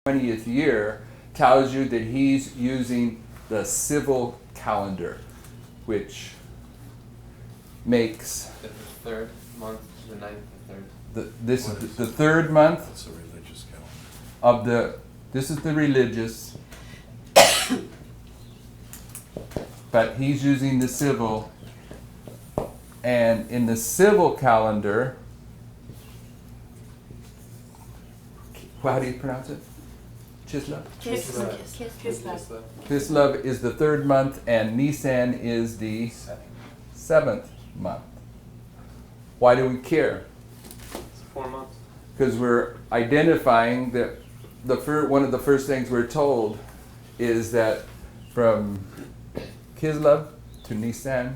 20th year tells you that he's using the civil calendar, which makes the third month, the ninth, the third. this is the third month. That's a religious calendar. Of the, this is the religious, but he's using the civil, and in the civil calendar, how do you pronounce it? Chislev? Kislev is the third month, and Nisan is the seventh month. Why do we care? It's 4 months. Because we're identifying that one of the first things we're told is that from Kislev to Nisan,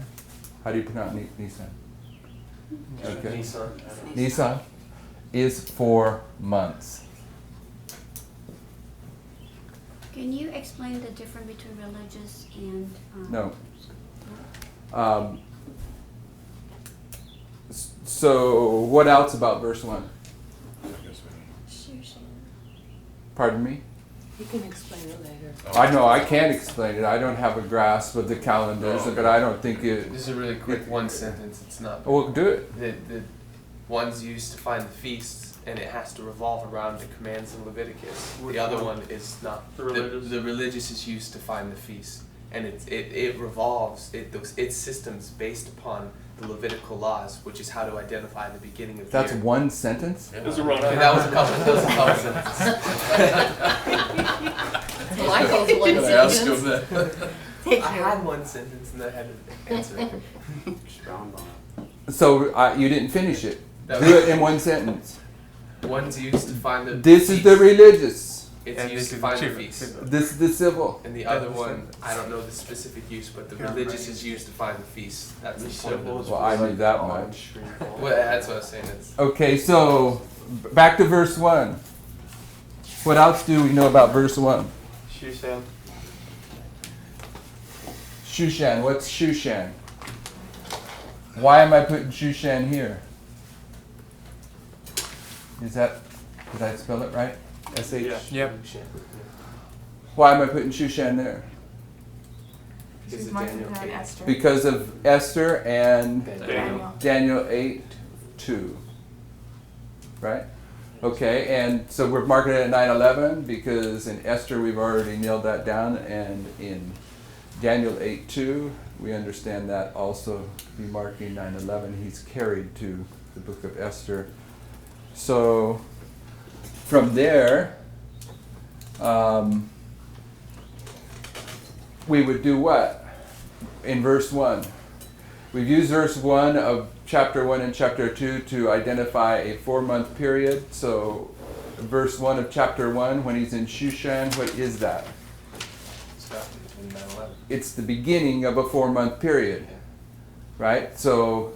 how do you pronounce Nisan? Okay. Nisan is 4 months. Can you explain the difference between religious and... No. So what else about verse 1? Pardon me? You can explain it later. I know I can't explain it. I don't have a grasp of the calendars, but I don't think it... This is a really quick one sentence. It's not. Well, do it. The one's used to find the feasts, and it has to revolve around the commands in Leviticus. The other one is not. The religious is used to find the feast, and it revolves. Its systems based upon the Levitical laws, which is how to identify the beginning of the That's year. one sentence? Yeah. That was a couple sentences. Michael's one I asked him sentence. that. Thank I you. had one sentence and I had to answer it. So you didn't finish it. That Do it in one sentence. One's used to find the This is the feast. religious. It's And used this to is find the the feast. This is the civil. And the other one, I don't know the specific use, but the religious is used to find the feast. That's the point of it. Well, I knew that much. Well, that's what I was saying. It's Okay, so back to verse 1. What else do we know about verse 1? Shushan. Shushan. What's Shushan? Why am I putting Shushan here? Did I spell it right? S-H? Yep. Why am I putting Shushan there? Because of Daniel 8. Esther. Because of Esther and Daniel. Daniel 8:2. Right? Okay, and so we're marking it at 9:11 because in Esther we've already nailed that down, and in Daniel 8:2 we understand that also to be marking 9:11. He's carried to the book of Esther. So from there, we would do what? In verse 1. We've used verse 1 of chapter 1 and chapter 2 to identify a 4-month period. So verse 1 of chapter 1, when he's in Shushan, what is that? It's about between 9 and 11. It's the beginning of a 4-month period, right? So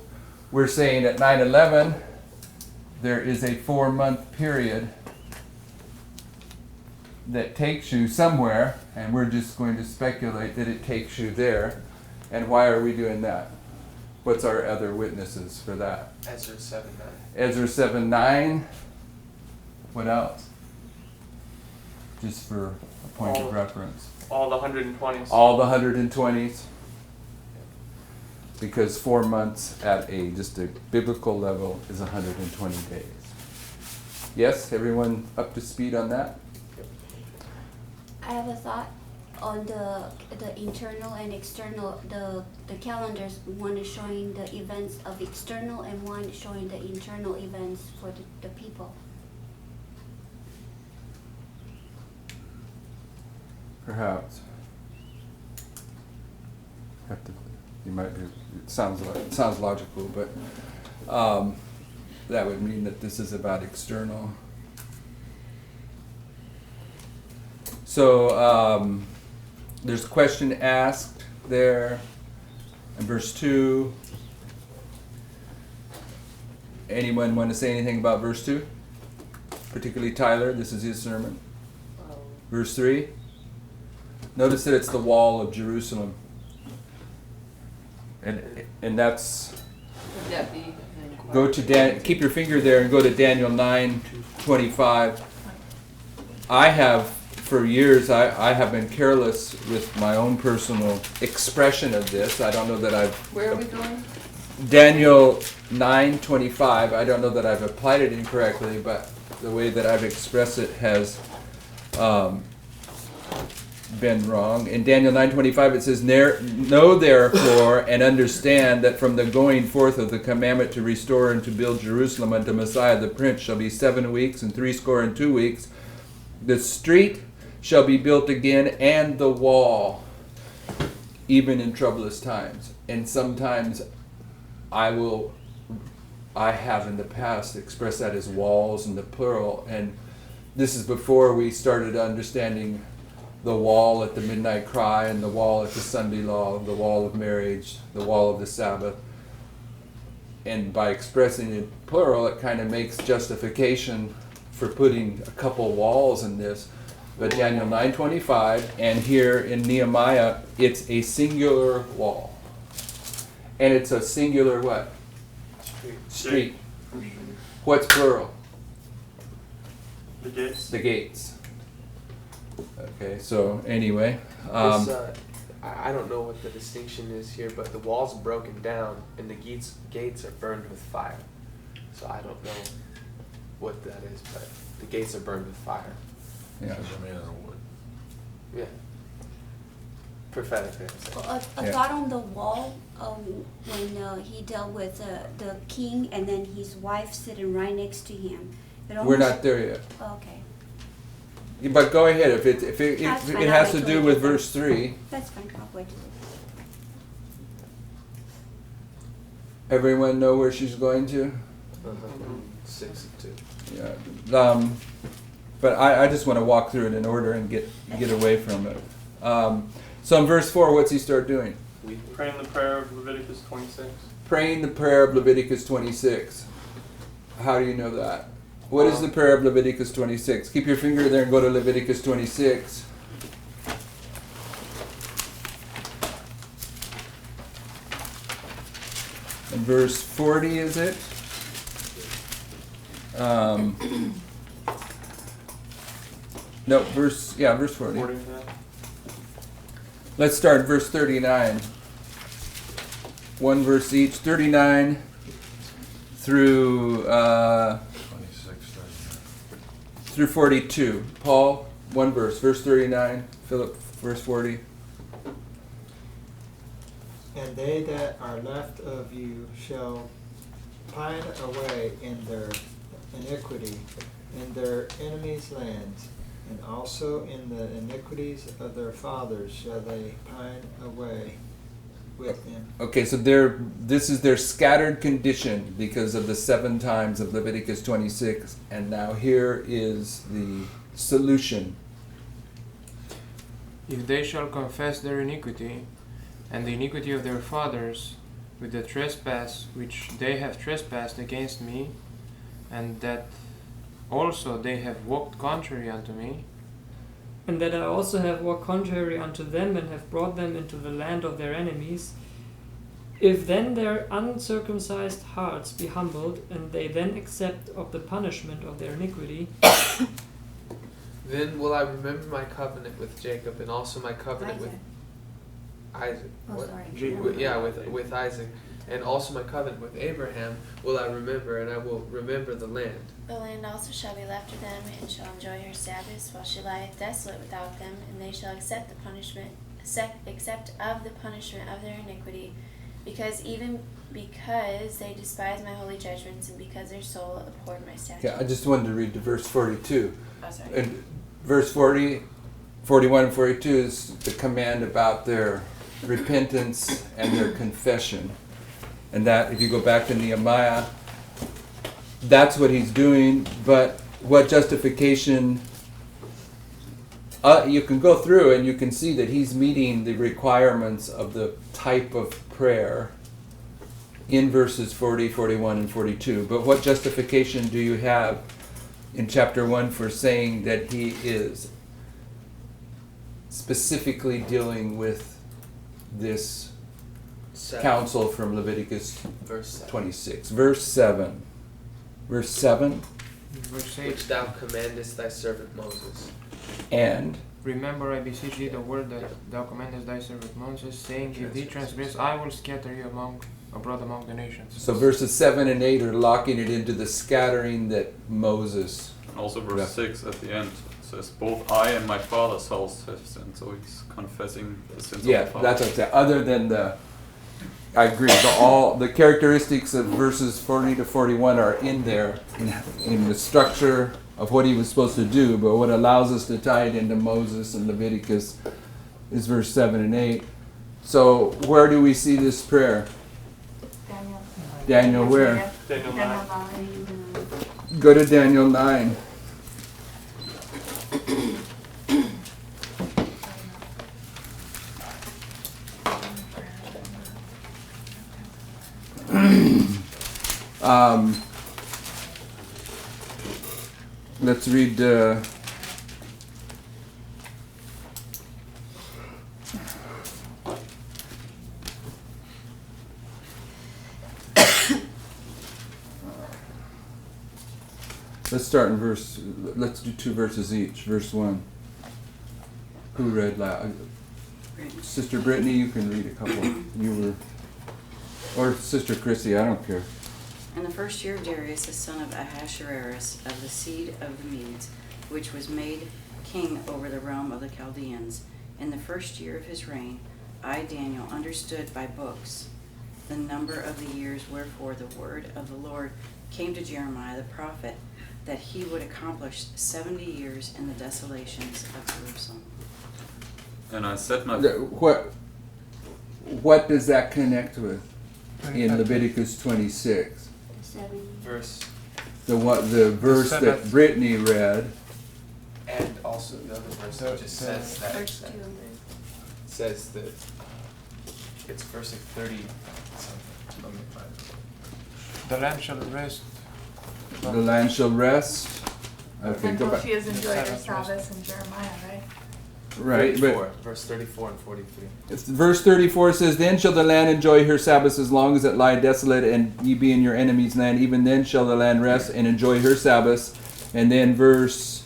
we're saying at 9/11, there is a 4-month period that takes you somewhere, and we're just going to speculate that it takes you there. And why are we doing that? What's our other witnesses for that? Ezra 7:9. Ezra 7:9. What else? Just for a point of reference. All the 120s. All the 120s. Because 4 months at just a biblical level is 120 days. Yes, everyone up to speed on that? I have a thought on the internal and external, the calendars. One is showing the events of external and one is showing the internal events for the people. Perhaps. You might be. It sounds logical, but that would mean that this is about external. So there's a question asked there in verse 2. Anyone want to say anything about verse 2? Particularly Tyler, this is his sermon. Verse 3. Notice that it's the wall of Jerusalem. And that's, Would that be? go to keep your finger there and go to Daniel 9:25. I have, for years, I have been careless with my own personal expression of this. I don't know that I've... Where are we going? Daniel 9:25, I don't know that I've applied it incorrectly, but the way that I've expressed it has been wrong. In Daniel 9:25 it says, Know therefore and understand that from the going forth of the commandment to restore and to build Jerusalem unto Messiah the Prince shall be 7 weeks and 62 weeks. The street shall be built again and the wall, even in troublous times. And sometimes I have in the past expressed that as walls in the plural, and this is before we started understanding the wall at the midnight cry and the wall at the Sunday law, the wall of marriage, the wall of the Sabbath. And by expressing it plural, it kind of makes justification for putting a couple walls in this. But Daniel 9:25 and here in Nehemiah, it's a singular wall. And it's a singular what? Street. What's plural? The gates. The gates. Okay, so anyway. I don't know what the distinction is here, but the wall's broken down and the gates are burned with fire. So I don't know what that is, but the gates are burned with fire. Yeah. Yeah. Prophetic. A thought on the wall, when he dealt with the king and then his wife sitting right next to him. We're not there yet. Okay, But go ahead. If it That's fine, has I'll to wait do till with it gets verse 3, that's fine, I'll wait. everyone know where she's going to? 6 and 2. Yeah. But I just want to walk through it in order and get away from it. So in verse 4, what's he start doing? Praying the prayer of Leviticus 26. Praying the prayer of Leviticus 26. How do you know that? What is the prayer of Leviticus 26? Keep your finger there and go to Leviticus 26. And verse 40 is it? No, verse 40. According to that. Let's start verse 39. One verse each, 39 through 42. Paul, one verse, verse 39. Philip, verse 40. And they that are left of you shall pine away in their iniquity, in their enemies' lands, and also in the iniquities of their fathers shall they pine away with them. Okay, so this is their scattered condition because of the 7 times of Leviticus 26, and now here is the solution. If they shall confess their iniquity, and the iniquity of their fathers, with the trespass which they have trespassed against me, and that also they have walked contrary unto me, and that I also have walked contrary unto them, and have brought them into the land of their enemies, if then their uncircumcised hearts be humbled, and they then accept of the punishment of their iniquity, Then will I remember my covenant with Jacob and also my covenant with Isaac. Oh, What? sorry. With Isaac. And also my covenant with Abraham will I remember, and I will remember the land. The land also shall be left to them, and shall enjoy her Sabbaths, while she lieth desolate without them, and they shall accept of the punishment of their iniquity, because they despise my holy judgments, and because their soul abhorred my statutes. Okay, I just wanted to read to verse 42. Oh, sorry. And verse 40, 41 and 42 is the command about their repentance and their confession. And that, if you go back to Nehemiah, that's what he's doing. But what justification, you can go through and you can see that he's meeting the requirements of the type of prayer in verses 40, 41, and 42. But what justification do you have in chapter 1 for saying that he is specifically dealing with this 7. counsel from Leviticus Verse 7. 26? Verse 7. Verse 7. Verse 8. which thou commandest thy servant Moses. And Remember, I beseech thee, the word that thou commandest thy servant Moses, saying, if thee transgress, I will scatter you abroad among the nations. so verses 7 and 8 are locking it into the scattering that Moses. And also verse Yeah. 6 at the end says, both I and my father's house have sinned. So he's confessing the sins Yeah, of the father. that's what I'm saying. Other than I agree. All the characteristics of verses 40 to 41 are in there in the structure of what he was supposed to do. But what allows us to tie it into Moses and Leviticus is verse 7 and 8. So where do we see this prayer? Daniel. Daniel, where? Daniel 9. Go to Daniel 9. Let's read let's start in let's do 2 verses each. Verse 1. Who read loud? Sister Brittany, you can read a couple. You were, or Sister Chrissy, I don't care. In the first year of Darius, the son of Ahasuerus, of the seed of the Medes, which was made king over the realm of the Chaldeans, in the first year of his reign, I, Daniel, understood by books the number of the years wherefore the word of the Lord came to Jeremiah the prophet, that he would accomplish 70 years in the desolations of Jerusalem. And I said my... What does that connect with in Leviticus 26? 7. Verse, The verse that Sabbath. Brittany read. and also the other verse that just says that Verse exact 2. thing. Says that it's verse like 30 something. Let me find it. The land shall rest. The land shall rest. Okay, go Until back. she has enjoyed her Sabbath Sabbath in Jeremiah, right? Right, 34, but verse 34 and 43. verse 34 says, Then shall the land enjoy her Sabbaths as long as it lie desolate, and ye be in your enemy's land. Even then shall the land rest and enjoy her Sabbaths. And then verse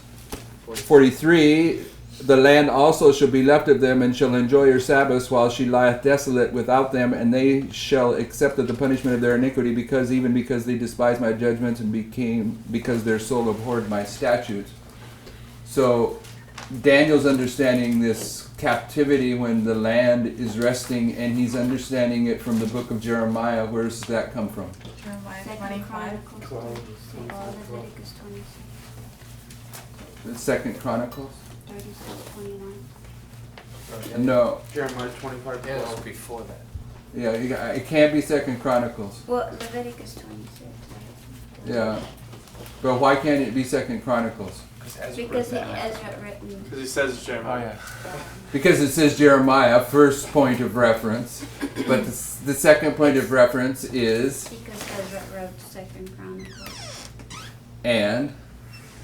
43, the land also shall be left of them, and shall enjoy her Sabbaths while she lieth desolate without them, and they shall accept of the punishment of their iniquity, because they despised my judgments, and because their soul abhorred my statutes. So Daniel's understanding this captivity when the land is resting, and he's understanding it from the book of Jeremiah. Where does that come from? Jeremiah 2 25. Chronicles. Leviticus 26. The Second Chronicles? 36, 29. No. Jeremiah 25. Yeah, it was before that. Yeah, it can't be Second Chronicles. Well, Leviticus 26, right? Yeah. But why can't it be Second Chronicles? Because Ezra written. Because he says it's Oh Jeremiah. yeah. Because it says Jeremiah, first point of reference. But the second point of reference is, Because Ezra wrote 2nd Chronicles. and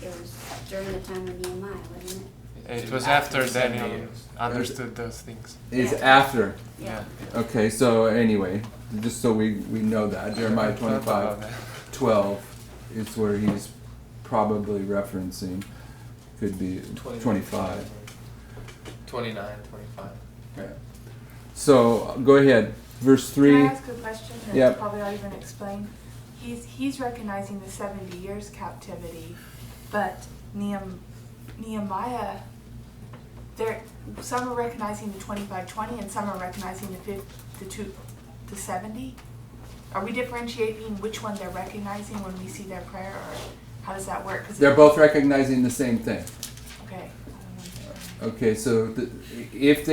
It was during the time of Nehemiah, wasn't it? It was After after 70 Daniel years. understood those things. is Yeah. after. Yeah. Okay, so anyway, just so we know that, Jeremiah Thought about 25, that. 12 is where he's probably referencing. Could be 25. 29, 25. Yeah. So go ahead, verse 3. Can I ask a question that's Yep. probably not even explained? He's recognizing the 70 years captivity, but Nehemiah, some are recognizing the 25-20 and some are recognizing the 70. Are we differentiating which one they're recognizing when we see their prayer, or how does that work? 'Cause They're both recognizing the same thing. Okay. Okay, so if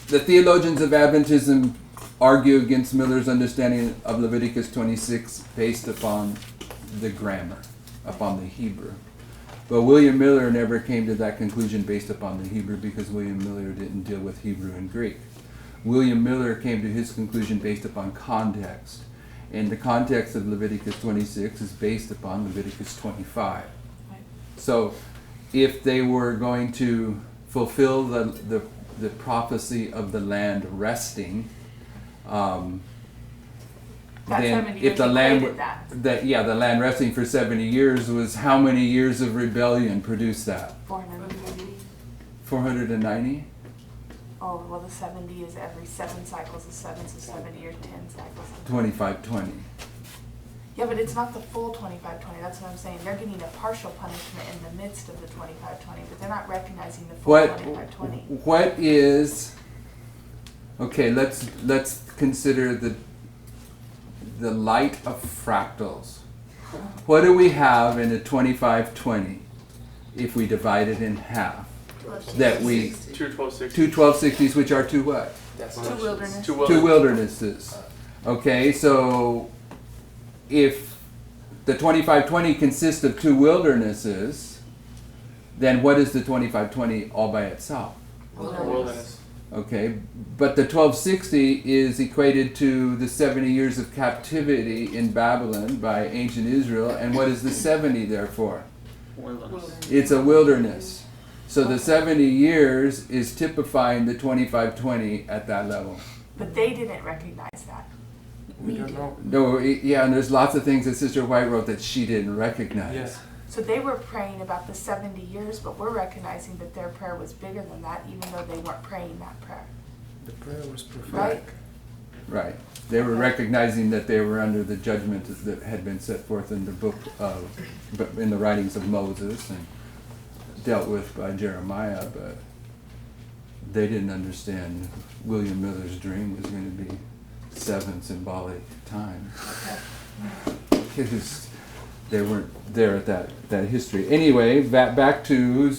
the theologians of Adventism argue against Miller's understanding of Leviticus 26 based upon the grammar, upon the Hebrew. But William Miller never came to that conclusion based upon the Hebrew, because William Miller didn't deal with Hebrew and Greek. William Miller came to his conclusion based upon context. And the context of Leviticus 26 is based upon Leviticus 25. Right. So if they were going to fulfill the prophecy of the land resting, That then 70 if years the land equated that. the land resting for 70 years was how many years of rebellion produced that? 490. 490? Oh, well, the 70 is every 7 cycles of 7, so 70 or 10 cycles. 2520. Yeah, but it's not the full 25-20. That's what I'm saying. They're getting a partial punishment in the midst of the 25-20, but they're not recognizing the full 25-20. What is, okay, let's consider the light of fractals. What do we have in a 25-20 if we divide it in half? That we, 2 1260. two 1260s, which are two what? That's Two wilderness. Two Two wildernesses. Okay, so if the 25-20 consists of two wildernesses, then what is the 25-20 all by itself? Wilderness. Okay, but the 1260 is equated to the 70 years of captivity in Babylon by ancient Israel, and what is the 70 therefore? Wilderness. It's a wilderness. So the 70 years is typifying the 25-20 at that level. But they didn't recognize that. We don't know. No, yeah, and there's lots of things that Sister White wrote that she didn't recognize. Yes. So they were praying about the 70 years, but we're recognizing that their prayer was bigger than that, even though they weren't praying that prayer. The prayer was prophetic. Right? Right. They were recognizing that they were under the judgment that had been set forth in the book of, in the writings of Moses and dealt with by Jeremiah, but they didn't understand William Miller's dream was going to be 7 symbolic times. Because they weren't there at that history. Anyway, back to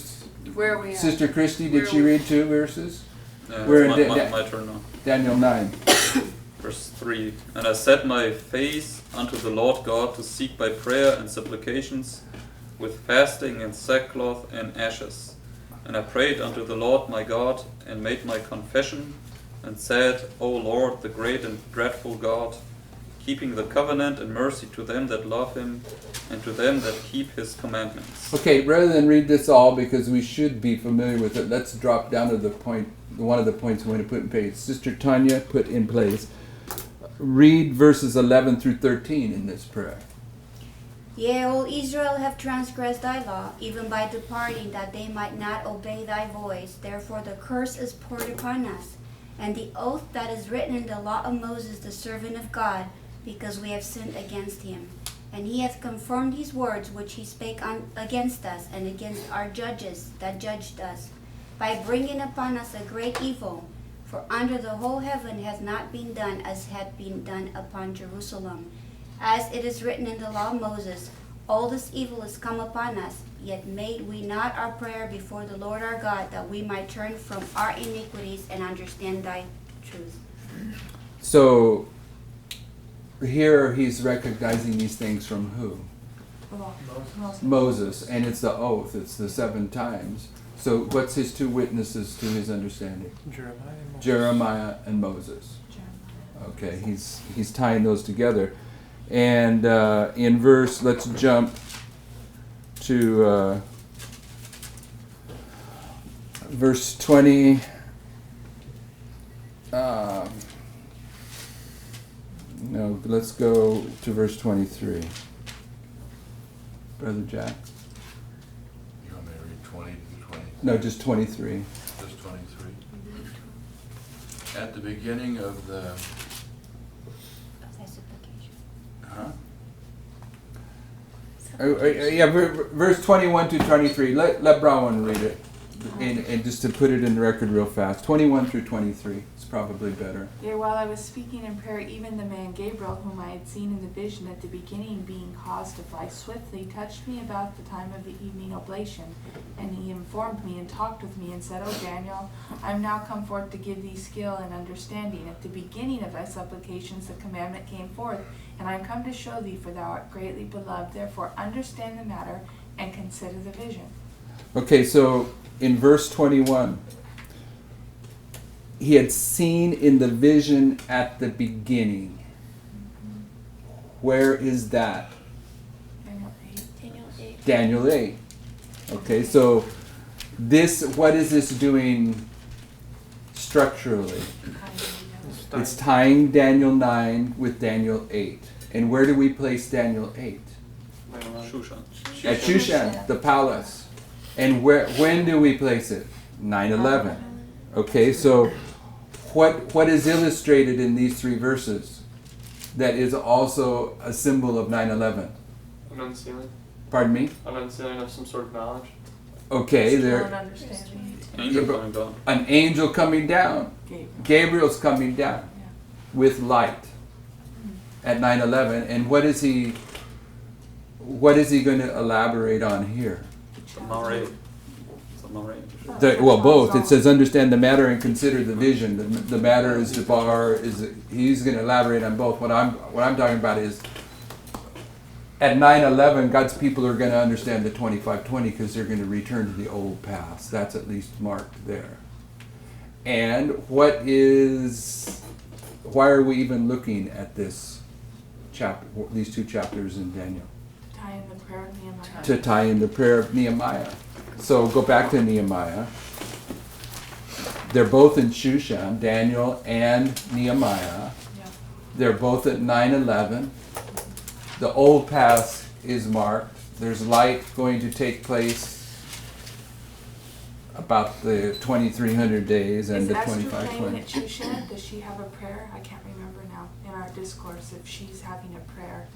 Where are we at? Sister Christy. Did Where she we- read 2 verses? We're my turn now. Daniel 9. Verse 3. And I set my face unto the Lord God to seek by prayer and supplications with fasting and sackcloth and ashes. And I prayed unto the Lord my God and made my confession and said, O Lord, the great and dreadful God, keeping the covenant and mercy to them that love him and to them that keep his commandments. Okay, rather than read this all, because we should be familiar with it, let's drop down to the point, one of the points we want to put in place. Sister Tanya put in place. Read verses 11 through 13 in this prayer. Yea, all Israel have transgressed thy law, even by departing, that they might not obey thy voice. Therefore the curse is poured upon us, and the oath that is written in the law of Moses, the servant of God, because we have sinned against him. And he hath confirmed his words which he spake against us, and against our judges that judged us, by bringing upon us a great evil. For under the whole heaven hath not been done as had been done upon Jerusalem. As it is written in the law of Moses, all this evil is come upon us, yet made we not our prayer before the Lord our God, that we might turn from our iniquities and understand thy truth. So here he's recognizing these things from who? Moses. And it's the oath. It's the 7 times. So what's his 2 witnesses to his understanding? Jeremiah and Moses. Okay, he's tying those together. And in verse, let's jump to verse 20. No, let's go to verse 23. Brother Jack? You want me to read 20 to 20? No, just 23. Just 23. At the beginning of the... Huh? Yeah, verse 21 to 23. Let Brown read it. And just to put it in the record real fast. 21 through 23. It's probably better. Yea, while I was speaking in prayer, even the man Gabriel, whom I had seen in the vision at the beginning, being caused to fly swiftly, touched me about the time of the evening oblation. And he informed me and talked with me and said, O Daniel, I am now come forth to give thee skill and understanding. At the beginning of thy supplications the commandment came forth, and I am come to show thee, for thou art greatly beloved. Therefore understand the matter and consider the vision. Okay, so in verse 21, he had seen in the vision at the beginning. Where is that? Daniel 8. Okay, so what is this doing structurally? It's tying Daniel 9 with Daniel 8. And where do we place Daniel 8? Shushan. At Shushan, the palace. And when do we place it? 9/11. Okay, so what is illustrated in these 3 verses that is also a symbol of 9/11? An unsealing. Pardon me? An unsealing of some sort of knowledge. Okay, Still there an understanding. Angel coming down. an angel coming down. Gabriel's coming down with light at 9/11. And what is he going to elaborate on here? Mare. Well, both. It says understand the matter and consider the vision. The matter is Debar. He's going to elaborate on both. What I'm talking about is at 9/11, God's people are going to understand the 25:20 because they're going to return to the old past. That's at least marked there. And why are we even looking at this chapter, these 2 chapters in Daniel? Tie in the prayer of Nehemiah. To tie in the prayer of Nehemiah. So go back to Nehemiah. They're both in Shushan, Daniel and Nehemiah. Yeah. They're both at 9/11. The old past is marked. There's light going to take place about the 2300 days and the Is Esther 2520. praying at Shushan? Does she have a prayer? I can't remember now in our discourse if she's having a prayer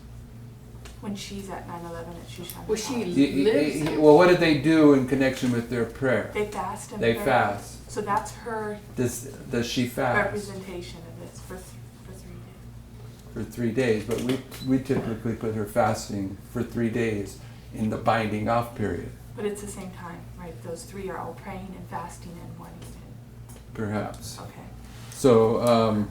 when she's at 9/11 at Shushan. Well, she lives. Well, what do they do in connection with their prayer? They fast and They pray. fast. So that's her Does she fast? representation of this for 3 days. For 3 days, but we typically put her fasting for 3 days in the binding off period. But it's the same time, right? Those 3 are all praying and fasting and wanting to. Perhaps. Okay. So,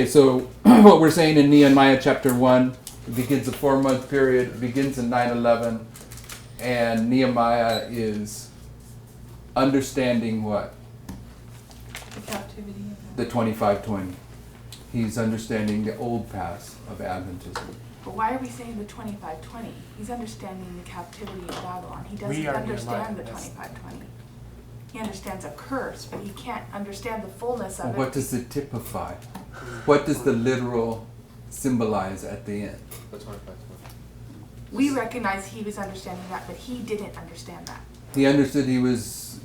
so what we're saying in Nehemiah chapter 1, it begins a 4-month period, it begins in 9/11, and Nehemiah is understanding what? The captivity. The 2520. He's understanding the old past of Adventism. But why are we saying the 2520? He's understanding the captivity of Babylon. He doesn't We are understand the Nehemiah, yes. 2520. He understands a curse, but he can't understand the fullness of Well, it. what does it typify? What does the literal symbolize at the end? That's 25:20. We recognize he was understanding that, but he didn't understand that. He understood his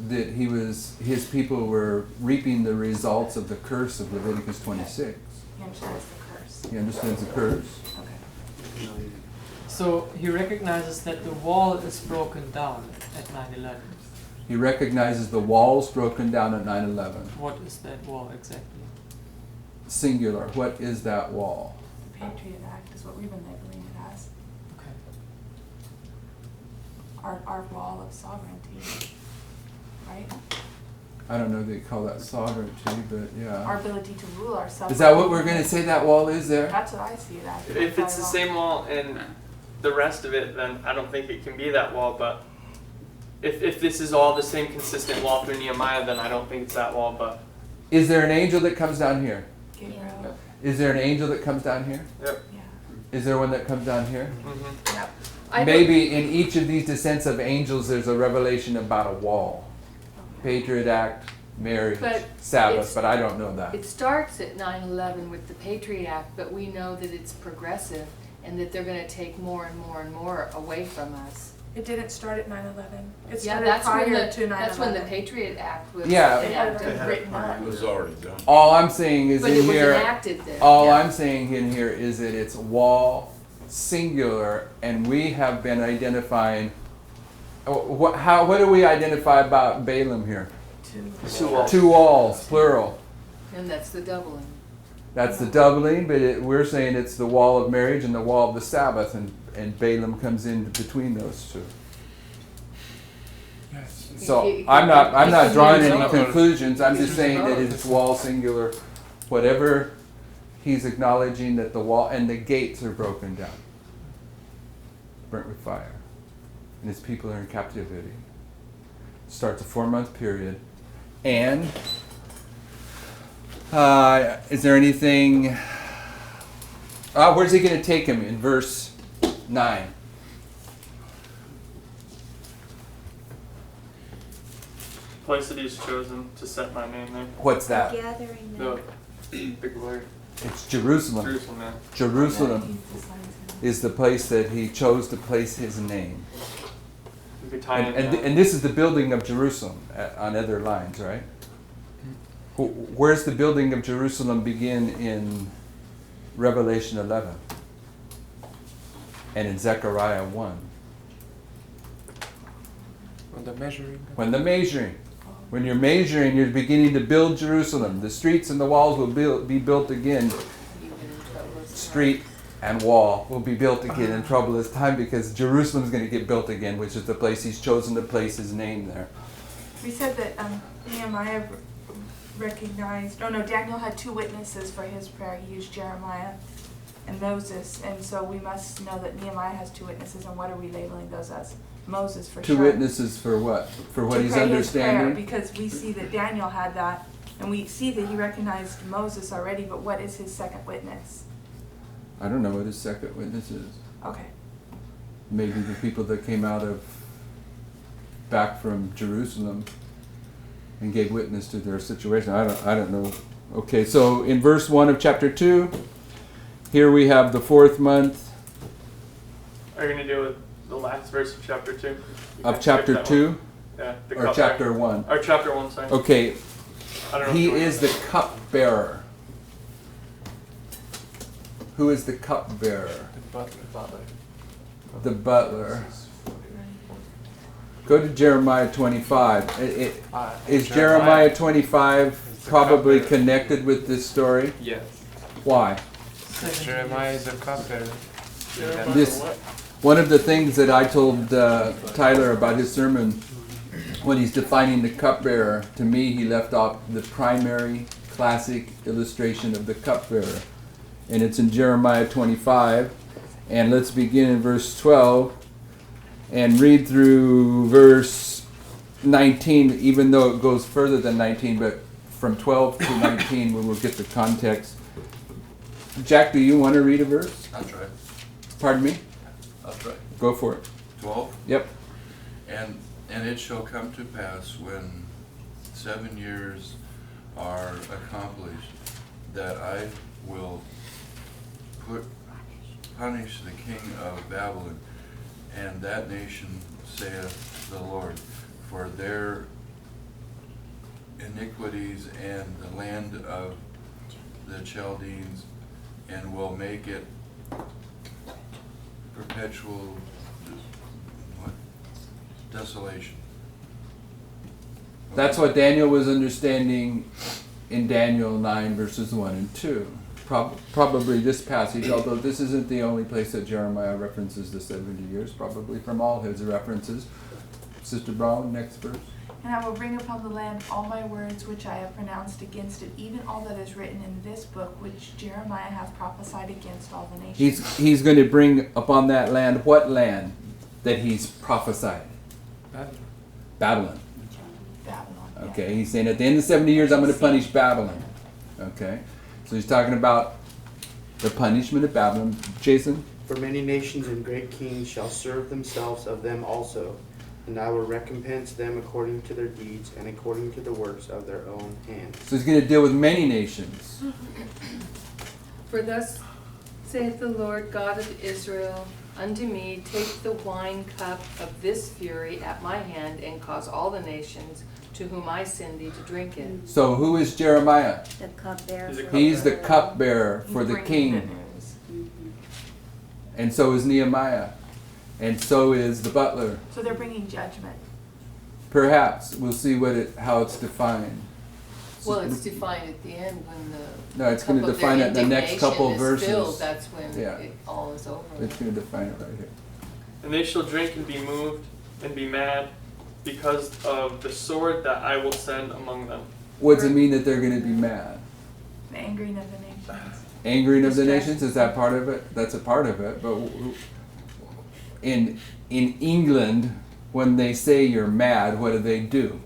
people were reaping the results of the curse of Leviticus 26. He understands the curse. He understands the curse. Okay. So he recognizes that the wall is broken down at 9/11. He recognizes the walls broken down at 9/11. What is that wall exactly? Singular. What is that wall? The Patriot Act is what we've been labeling it as. Okay. Our wall of sovereignty. Right? I don't know if they call that sovereignty, but yeah. Our ability to rule ourselves. Is that what we're going to say that wall is there? That's what I see it as. If it's the same wall and the rest of it, then I don't think it can be that wall. But if this is all the same consistent wall through Nehemiah, then I don't think it's that wall. But Is there an angel that comes down here? Gabriel. Is there an angel that comes down here? yep. Yeah. Is there one that comes down here? Mm-hmm. Yep. Maybe in each of these descents of angels there's a revelation about a wall. Patriot Act, marriage, But Sabbath, it's- but I don't know that. It starts at 9/11 with the Patriot Act, but we know that it's progressive and that they're gonna take more and more and more away from us. It didn't start at 9/11. It Yeah, started that's when prior the, to 9/11. that's when the Patriot Act was Yeah. They had it enacted. written up. It was already done. All I'm saying is But in it was here, enacted then. all yeah. I'm saying in here is that it's wall, singular, and we have been identifying, what do we identify about Balaam here? Two walls. 2 walls, plural. And that's the doubling. That's the doubling, but we're saying it's the wall of marriage and the wall of the Sabbath, and Balaam comes in between those 2. So I'm not drawing any conclusions. I'm just saying that it's wall singular, whatever he's acknowledging that the wall and the gates are broken down, burnt with fire, and his people are in captivity. Starts a 4-month period, and is there anything? Where's he going to take him in verse 9? place that He's chosen to set my name there. What's that? Gathering them. The glory. It's Jerusalem. Jerusalem, man. Jerusalem is the place that he chose to place his name. You could tie in And this is the building of Jerusalem on other lines, right? Where's the building of Jerusalem begin in Revelation 11? And in Zechariah 1? On the measuring. When you're measuring, you're beginning to build Jerusalem. The streets and the walls will be built again. Street and wall will be built again in troublous time, because Jerusalem's going to get built again, which is the place he's chosen to place his name there. We said that Nehemiah recognized, Daniel had 2 witnesses for his prayer. He used Jeremiah and Moses, and so we must know that Nehemiah has 2 witnesses, and what are we labeling those as? Moses for sure. 2 witnesses for what? For what to he's pray his prayer, understanding? because we see that Daniel had that, and we see that he recognized Moses already, but what is his second witness? I don't know what his second witness is. Okay. Maybe the people that came back from Jerusalem and gave witness to their situation. I don't know. Okay, so in verse 1 of chapter 2, here we have the 4th month. Are you going to deal with the last verse of chapter 2? Of chapter 2? Yeah. Or chapter 1? Or chapter 1, sorry. Okay. I don't know He is the cupbearer. Who is the cupbearer? The butler. Go to Jeremiah 25. Is Jeremiah 25 probably connected with this story? Yes. Why? Jeremiah is a cupbearer. One of the things that I told Tyler about his sermon, when he's defining the cupbearer, to me he left off the primary classic illustration of the cupbearer. And it's in Jeremiah 25. And let's begin in verse 12 and read through verse 19, even though it goes further than 19, but from 12 to 19 we will get the context. Jack, do you want to read a verse? I'll try. Pardon me? I'll try. Go for it. 12? Yep. And it shall come to pass, when 7 years are accomplished, that I will punish the king of Babylon and that nation, saith the Lord, for their iniquities and the land of the Chaldeans, and will make it perpetual desolation. That's what Daniel was understanding in Daniel 9 verses 1 and 2. Probably this passage, although this isn't the only place that Jeremiah references the 70 years, probably from all his references. Sister Brown, next verse. And I will bring upon the land all my words which I have pronounced against it, even all that is written in this book which Jeremiah hath prophesied against all the nations. He's going to bring upon that land, what land that he's prophesied? Babylon. Babylon. Babylon. Okay, he's saying at the end of 70 years I'm going to punish Babylon. Okay, so he's talking about the punishment of Babylon. Jason? For many nations and great kings shall serve themselves of them also, and I will recompense them according to their deeds and according to the works of their own hands. So he's going to deal with many nations. For thus saith the Lord God of Israel unto me, take the wine cup of this fury at my hand, and cause all the nations to whom I send thee to drink it. So who is Jeremiah? The cupbearer. He's the cupbearer for the king. And so is Nehemiah. And so is the butler. So they're bringing judgment. Perhaps. We'll see how it's defined. Well, it's defined at the end when the No, it's going to define it in the next couple verses. Filled, that's when Yeah. it all is over. It's going to define it right here. And they shall drink and be moved and be mad because of the sword that I will send among them. What does it mean that they're going to be mad? The angering of the nations. Angering of the nations? Is that part of it? That's a part of it. But in England, when they say you're mad, what do?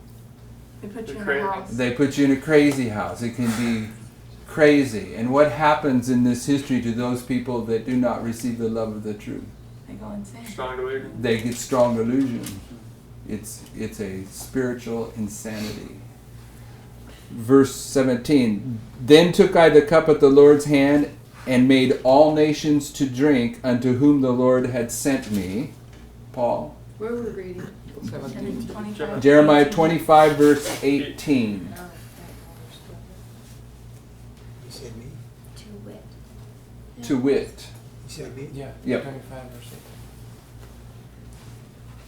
They put you in a house. They put you in a crazy house. It can be crazy. And what happens in this history to those people that do not receive the love of the truth? They go insane. Strong delusion. They get strong delusion. It's a spiritual insanity. Verse 17, then took I the cup at the Lord's hand and made all nations to drink unto whom the Lord had sent me. Paul? Where were we reading? 25. Jeremiah 25 verse 18. Oh, You said me? To wit. To wit. You said me? Yeah, Yep. 25 verse 18.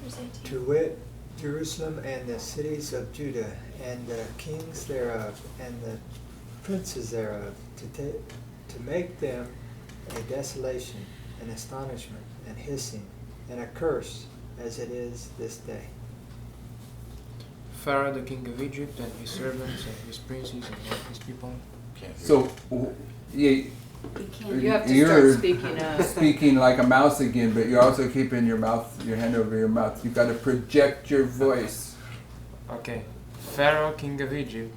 Verse 18. To wit, Jerusalem and the cities of Judah, and the kings thereof, and the princes thereof, to make them a desolation, an astonishment, and hissing, and a curse, as it is this day. Pharaoh, the king of Egypt, and his servants, and his princes, and all his people. So, You have to you're start speaking up. speaking like a mouse again, but you're also keeping your hand over your mouth. You've got to project your voice. Okay. Pharaoh, king of Egypt,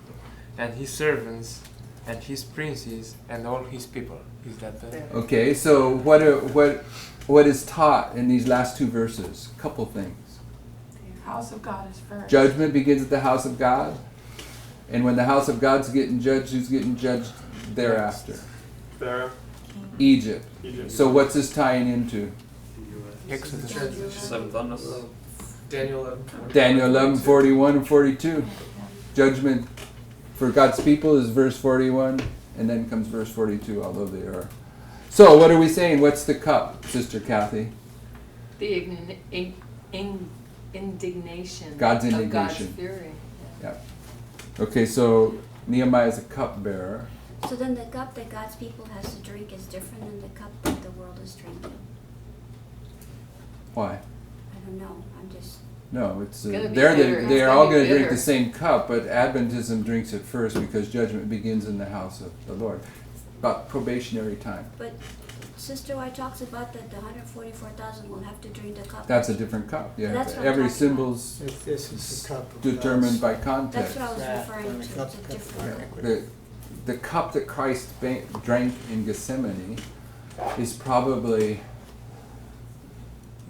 and his servants, and his princes, and all his people. Is that better? Okay, so what is taught in these last two verses? A couple things. House of God is first. Judgment begins at the house of God, and when the house of God's getting judged, who's getting judged thereafter? Pharaoh. Egypt. Egypt. So what's this tying into? Exodus. Seven thunders. Daniel 11. Daniel 11, 41 and 42. Judgment for God's people is verse 41, and then comes verse 42, although they are. So what are we saying? What's the cup, Sister Kathy? The indignation God's of indignation. God's fury. Yeah. Okay, so Nehemiah is a cupbearer. So then the cup that God's people has to drink is different than the cup that the world is drinking. Why? I don't know. I'm just. No, it's gonna be they're bitter. It's they're gonna all be going to drink bitter. the same cup, but Adventism drinks it first because judgment begins in the house of the Lord. About probationary time. But Sister White talks about that the 144,000 will have to drink the cup. That's a different cup. Yeah, That's what I'm every talking symbol's This is the cup of determined by That's context. what I was Yeah. referring to. It's a different. The cup that Christ drank in Gethsemane is probably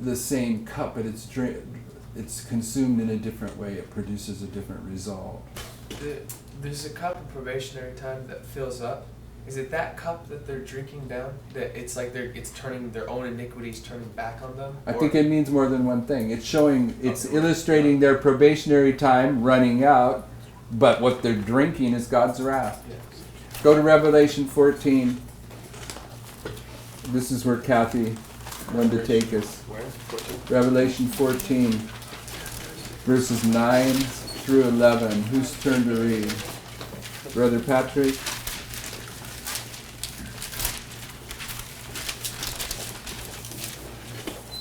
the same cup, but it's consumed in a different way. It produces a different result. There's a cup of probationary time that fills up. Is it that cup that they're drinking down? That it's like it's turning their own iniquities turning back on them? I think it means more than one thing. It's illustrating their probationary time running out, but what they're drinking is God's wrath. Yes. Go to Revelation 14. This is where Kathy wanted to take us. Where? 14. Revelation 14, verses 9 through 11. Whose turn to read? Brother Patrick?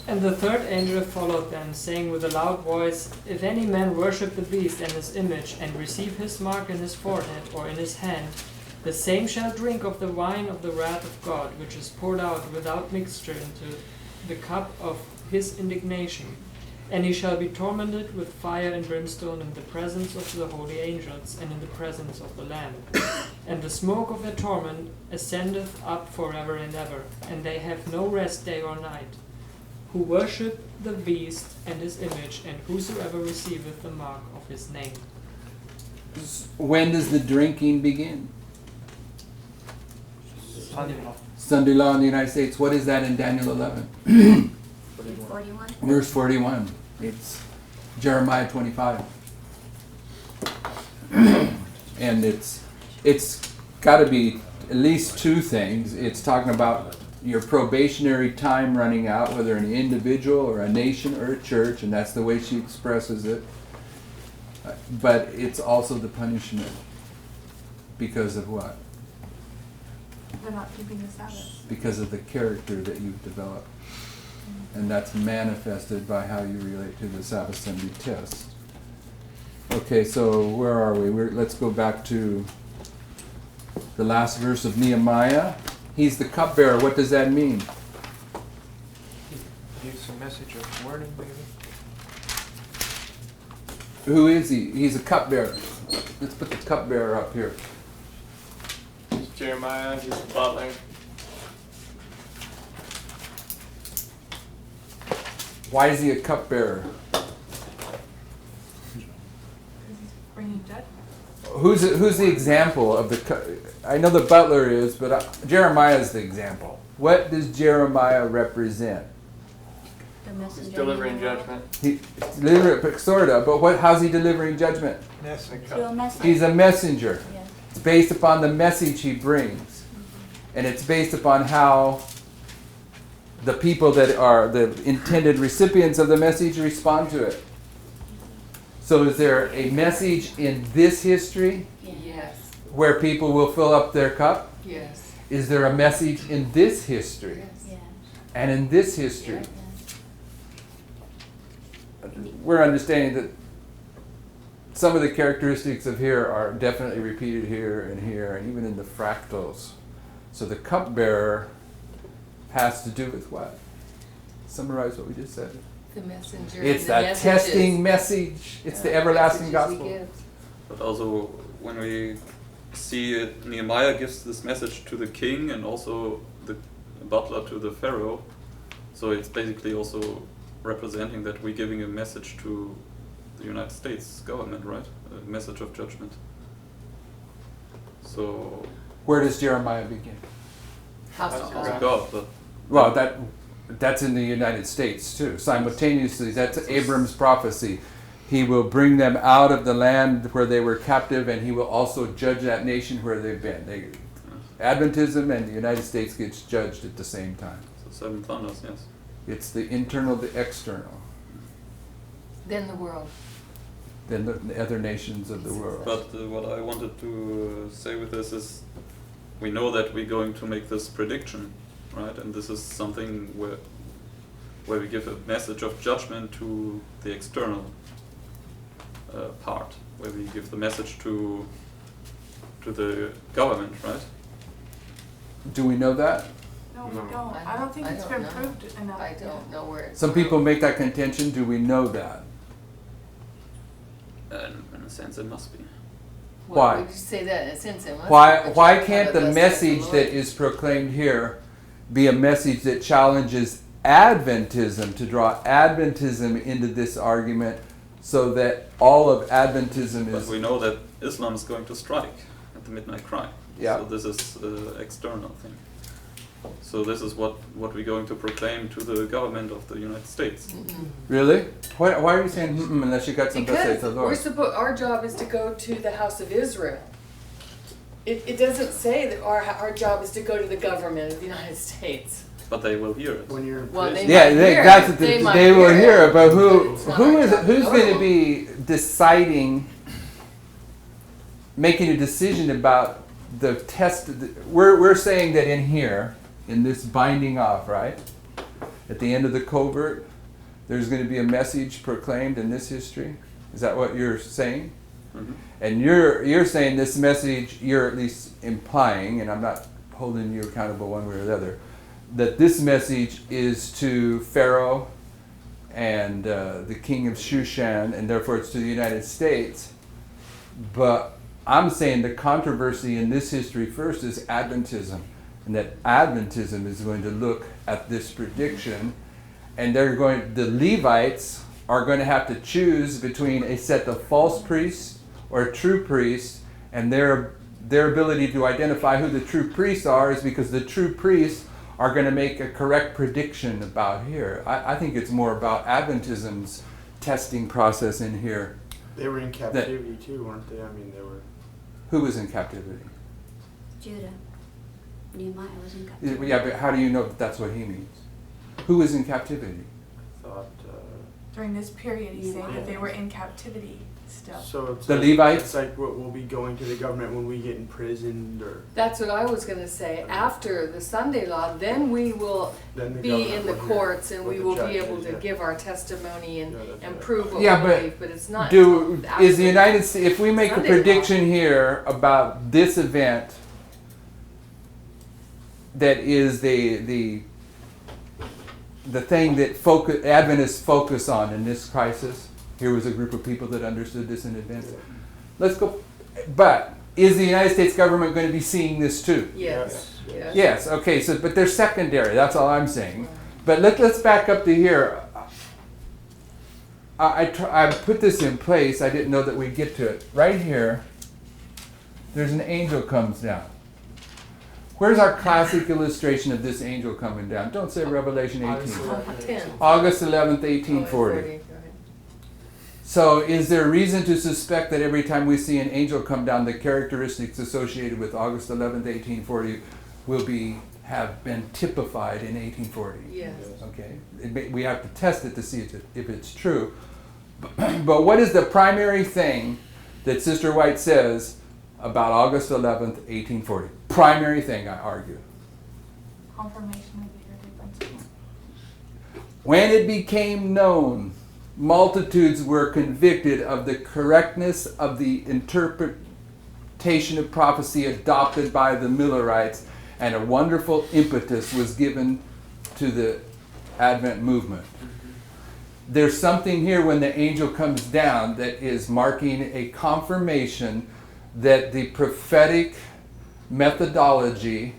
And the third angel followed them, saying with a loud voice, If any man worship the beast and his image, and receive his mark in his forehead or in his hand, the same shall drink of the wine of the wrath of God, which is poured out without mixture into the cup of his indignation. And he shall be tormented with fire and brimstone in the presence of the holy angels, and in the presence of the Lamb. And the smoke of their torment ascendeth up forever and ever, and they have no rest day or night, who worship the beast and his image, and whosoever receiveth the mark of his name. When does the drinking begin? Sunday law. Sunday law in the United States. What is that in Daniel 11? 41. Verse 41. It's Jeremiah 25. And it's got to be at least two things. It's talking about your probationary time running out, whether an individual or a nation or a church, and that's the way she expresses it. But it's also the punishment. Because of what? They're not keeping the Sabbath. Because of the character that you've developed. And that's manifested by how you relate to the Sabbath Sunday test. Okay, so where are we? Let's go back to the last verse of Nehemiah. He's the cupbearer. What does that mean? He gives a message of warning, maybe. Who is he? He's a cupbearer. Let's put the cupbearer up here. He's Jeremiah, he's the butler. Why is he a cupbearer? who's the example of the? I know the butler is, but Jeremiah is the example. What does Jeremiah represent? The messenger. He's delivering judgment. He delivering sort of, but how's he delivering judgment? Messenger. Through a messenger. He's a messenger. Yeah. It's based upon the message he brings, and it's based upon how the people that are the intended recipients of the message respond to it. So is there a message in this history Yes, where people will fill up their cup? yes. Is there a message in this history Yeah. and in this history? We're understanding that some of the characteristics of here are definitely repeated here, and even in the fractals. So the cupbearer has to do with what? Summarize what we just said. The messenger. It's the that messages. testing message. It's the everlasting Messages he gospel. gives. But also, when we see it, Nehemiah gives this message to the king and also the butler to the pharaoh. So it's basically also representing that we're giving a message to the United States government, right? A message of judgment. So Where does Jeremiah begin? House of as God. God, but Well, that's in the United States too. Simultaneously, that's Abram's prophecy. He will bring them out of the land where they were captive, and he will also judge that nation where they've been. Adventism and the United States gets judged at the same time. so 7 thunders, yes. It's the internal, the external, Then the world. then the other nations of the world. But what I wanted to say with this is, we know that we're going to make this prediction, right? And this is something where we give a message of judgment to the external part, where we give the message to the government, right? Do we know that? No, we don't. I don't think it's been know. proved enough. I don't know where it's Some people make that contention. Do we know that? In a sense, it must be. Why? Why would you say that in a sense? It must Why be, why but can't the thus saith message Lord. that is proclaimed here be a message that challenges Adventism, to draw Adventism into this argument, so that all of Adventism But is we know that Islam is going to strike at the midnight cry. Yeah. So this is an external thing. So this is what we're going to proclaim to the government of the United States. really? Why are you saying unless you got some to say Because to the we're Lord? our job is to go to the house of Israel. It doesn't say that our job is to go to the government of the United States. But they will hear it. When you're in Well, prison. they Yeah, might hear that's it. what They might they will hear hear it. it, but It's not who's our job going to to be deciding, making a decision about the test? We're saying that in here, in this binding off, right? At the end of the covert, there's going to be a message proclaimed in this history. Is that what you're saying? Mhm. And you're saying this message, you're at least implying, and I'm not holding you accountable one way or the other, that this message is to Pharaoh and the king of Shushan, and therefore it's to the United States. But I'm saying the controversy in this history first is Adventism, and that Adventism is going to look at this prediction, and the Levites are going to have to choose between a set of false priests or a true priest, and their ability to identify who the true priests are is because the true priests are going to make a correct prediction about here. I think it's more about Adventism's testing process in here. They were in captivity too, weren't they? I mean, they were. Who was in captivity? Judah. Nehemiah was in captivity. Yeah, but how do you know that that's what he means? Who is in captivity? Thought. During this period, he's saying that they were in captivity still. So it's The like, Levites? It's like what we'll be going to the government when we get imprisoned, or That's what I was going to say. After the Sunday law, then we will then the be government in the will hear courts and what we the will judge be able is, to yeah. give our testimony and, Yeah, that's and right. prove what Yeah, we but believe. But it's not. is until the after United States, if we make a Sunday law. prediction here about this event that is the thing that Adventists focus on in this crisis, here was a group of people that understood this in advance. Let's go, but is the United States government going to be seeing this too? Yes. Yes. Yes, okay, so but they're secondary, that's all I'm saying. But let's back up to here. I put this in place, I didn't know that we'd get to it. Right here, there's an angel comes down. Where's our classic illustration of this angel coming down? Don't say Revelation 18. August 11th, 1840. So is there reason to suspect that every time we see an angel come down, the characteristics associated with August 11th, 1840 will have been typified in 1840? Yes. Okay. We have to test it to see if it's true. But what is the primary thing that Sister White says about August 11th, 1840? Primary thing, I argue. Confirmation of the early principle. When it became known, multitudes were convicted of the correctness of the interpretation of prophecy adopted by the Millerites, and a wonderful impetus was given to the Advent movement. There's something here when the angel comes down that is marking a confirmation that the prophetic methodology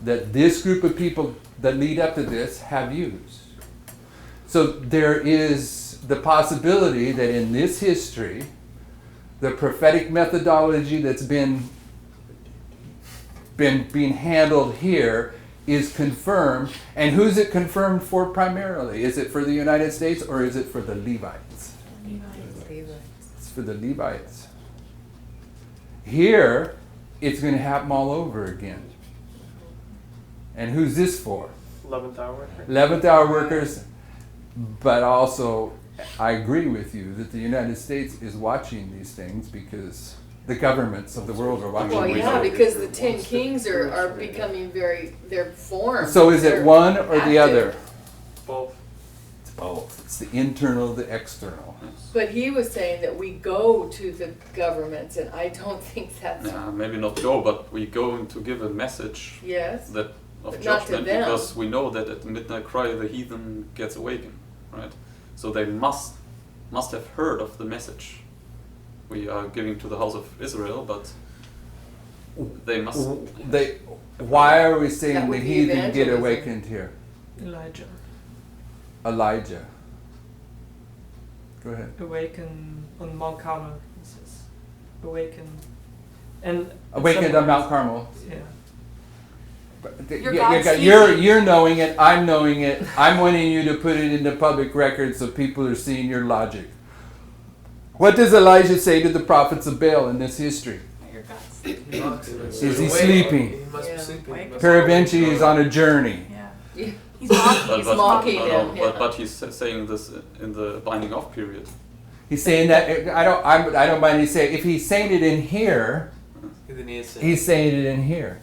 that this group of people that lead up to this have used. So there is the possibility that in this history, the prophetic methodology that's been being handled here is confirmed. And who's it confirmed for primarily? Is it for the United States or is it for the Levites? It's for the Levites. Here, it's going to happen all over again. And who's this for? 11th hour workers. 11th hour workers. But also, I agree with you that the United States is watching these things because the governments of the world are watching. Well, yeah, because the 10 kings are becoming they're formed. So is it They're one or the active. other? Both. It's both. It's the internal, the external. But he was saying that we go to the governments, and I don't think that's Maybe not go, but we're going to give a message yes. that of But not to judgment, them. because we know that at the midnight cry the heathen gets awakened, right? So they must have heard of the message we are giving to the house of Israel, but they must. Why are we saying That the would be heathen get evangelism. awakened here? Elijah. Go ahead. Awaken on Mount Carmel, it says. Awaken. And Awakened on Mount Carmel. Yeah. You're knowing it, I'm knowing it. I'm wanting you to put it into public record so people are seeing your logic. What does Elijah say to the prophets of Baal in this history? Your guts. Is he sleeping? He must be sleeping. Peradventure he's on a journey. Yeah. He's mocking. But, mocking them, but he's saying this in the binding off period. He's saying that I don't mind. He's saying if he's saying it in here, Then he is saying. he's saying it in here.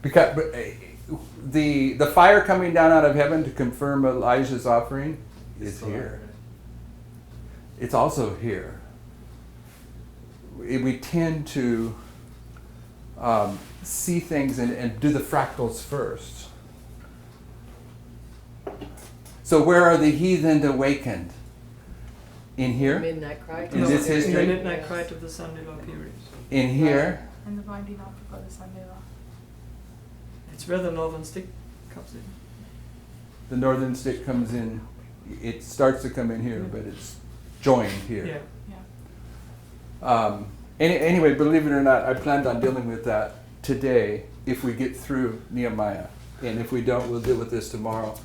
Because the fire coming down out of heaven to confirm Elijah's offering is here. It's also here. We tend to see things and do the fractals first. So where are the heathen awakened? In here? Midnight cry. In this In history? the midnight cry to the Sunday law period. In here? And the binding off before the Sunday law. It's where the northern stick comes in. The northern stick comes in. It starts to come in here, but it's joined here. Yeah. Anyway, believe it or not, I planned on dealing with that today if we get through Nehemiah. And if we don't, we'll deal with this tomorrow.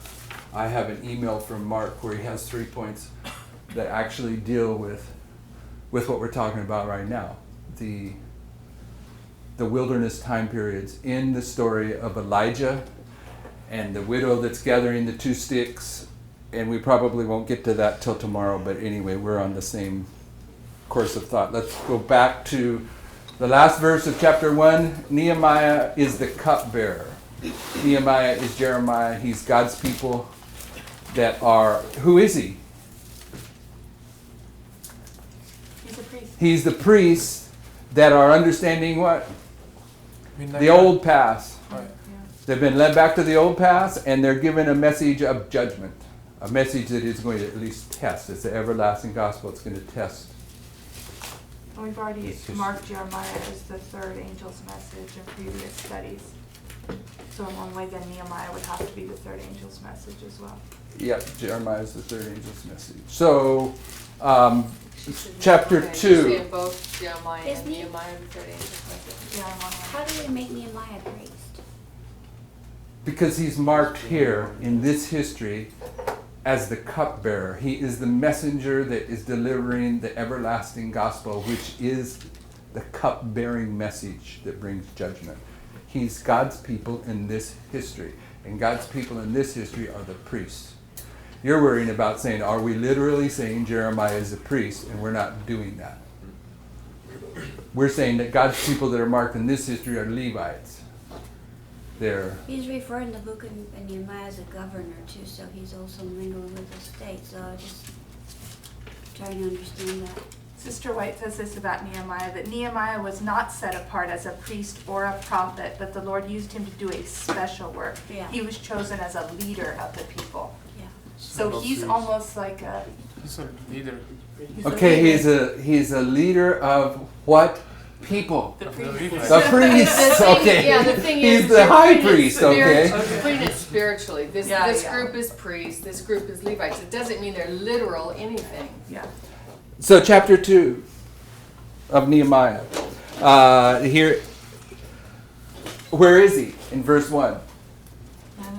I have an email from Mark where he has 3 points that actually deal with what we're talking about right now. The wilderness time periods in the story of Elijah and the widow that's gathering the 2 sticks. And we probably won't get to that till tomorrow, but anyway, we're on the same course of thought. Let's go back to the last verse of chapter 1. Nehemiah is the cupbearer. Nehemiah is Jeremiah. He's God's people that are... Who is he? He's a priest. He's the priests that are understanding what? The old past. Right. They've been led back to the old past, and they're given a message of judgment. A message that is going to at least test. It's the everlasting gospel. It's going to test. And we've already marked Jeremiah as the third angel's message in previous studies. So in one way, then Nehemiah would have to be the third angel's message as well. Yep, Jeremiah is the third angel's message. So chapter Okay, 2. you're saying both Jeremiah Is and he- Nehemiah are referred to as Yeah, I'm on How do we make Nehemiah a priest? Because he's marked here in this history as the cupbearer. He is the messenger that is delivering the everlasting gospel, which is the cup-bearing message that brings judgment. He's God's people in this history. And God's people in this history are the priests. You're worrying about saying, are we literally saying Jeremiah is a priest? And we're not doing that. We're saying that God's people that are marked in this history are Levites. They're He's referring the book of Nehemiah as a governor too, so he's also mingling with the state. So I just trying to understand that. Sister White says this about Nehemiah, that Nehemiah was not set apart as a priest or a prophet, but the Lord used him to do a special work. Yeah. He was chosen as a leader of the people. Yeah. So he's almost like a... He's a leader. okay. He's a leader of what people? The Of the priest. Levites. The priests. The thing- Okay. Yeah, the thing He's is, the you're high putting it priest. Okay. You're putting it spiritually. This Yeah, this yeah. group is priests. This group is Levites. It doesn't mean they're literal anything. Yeah. So chapter 2 of Nehemiah. Here, where is he? In verse 1.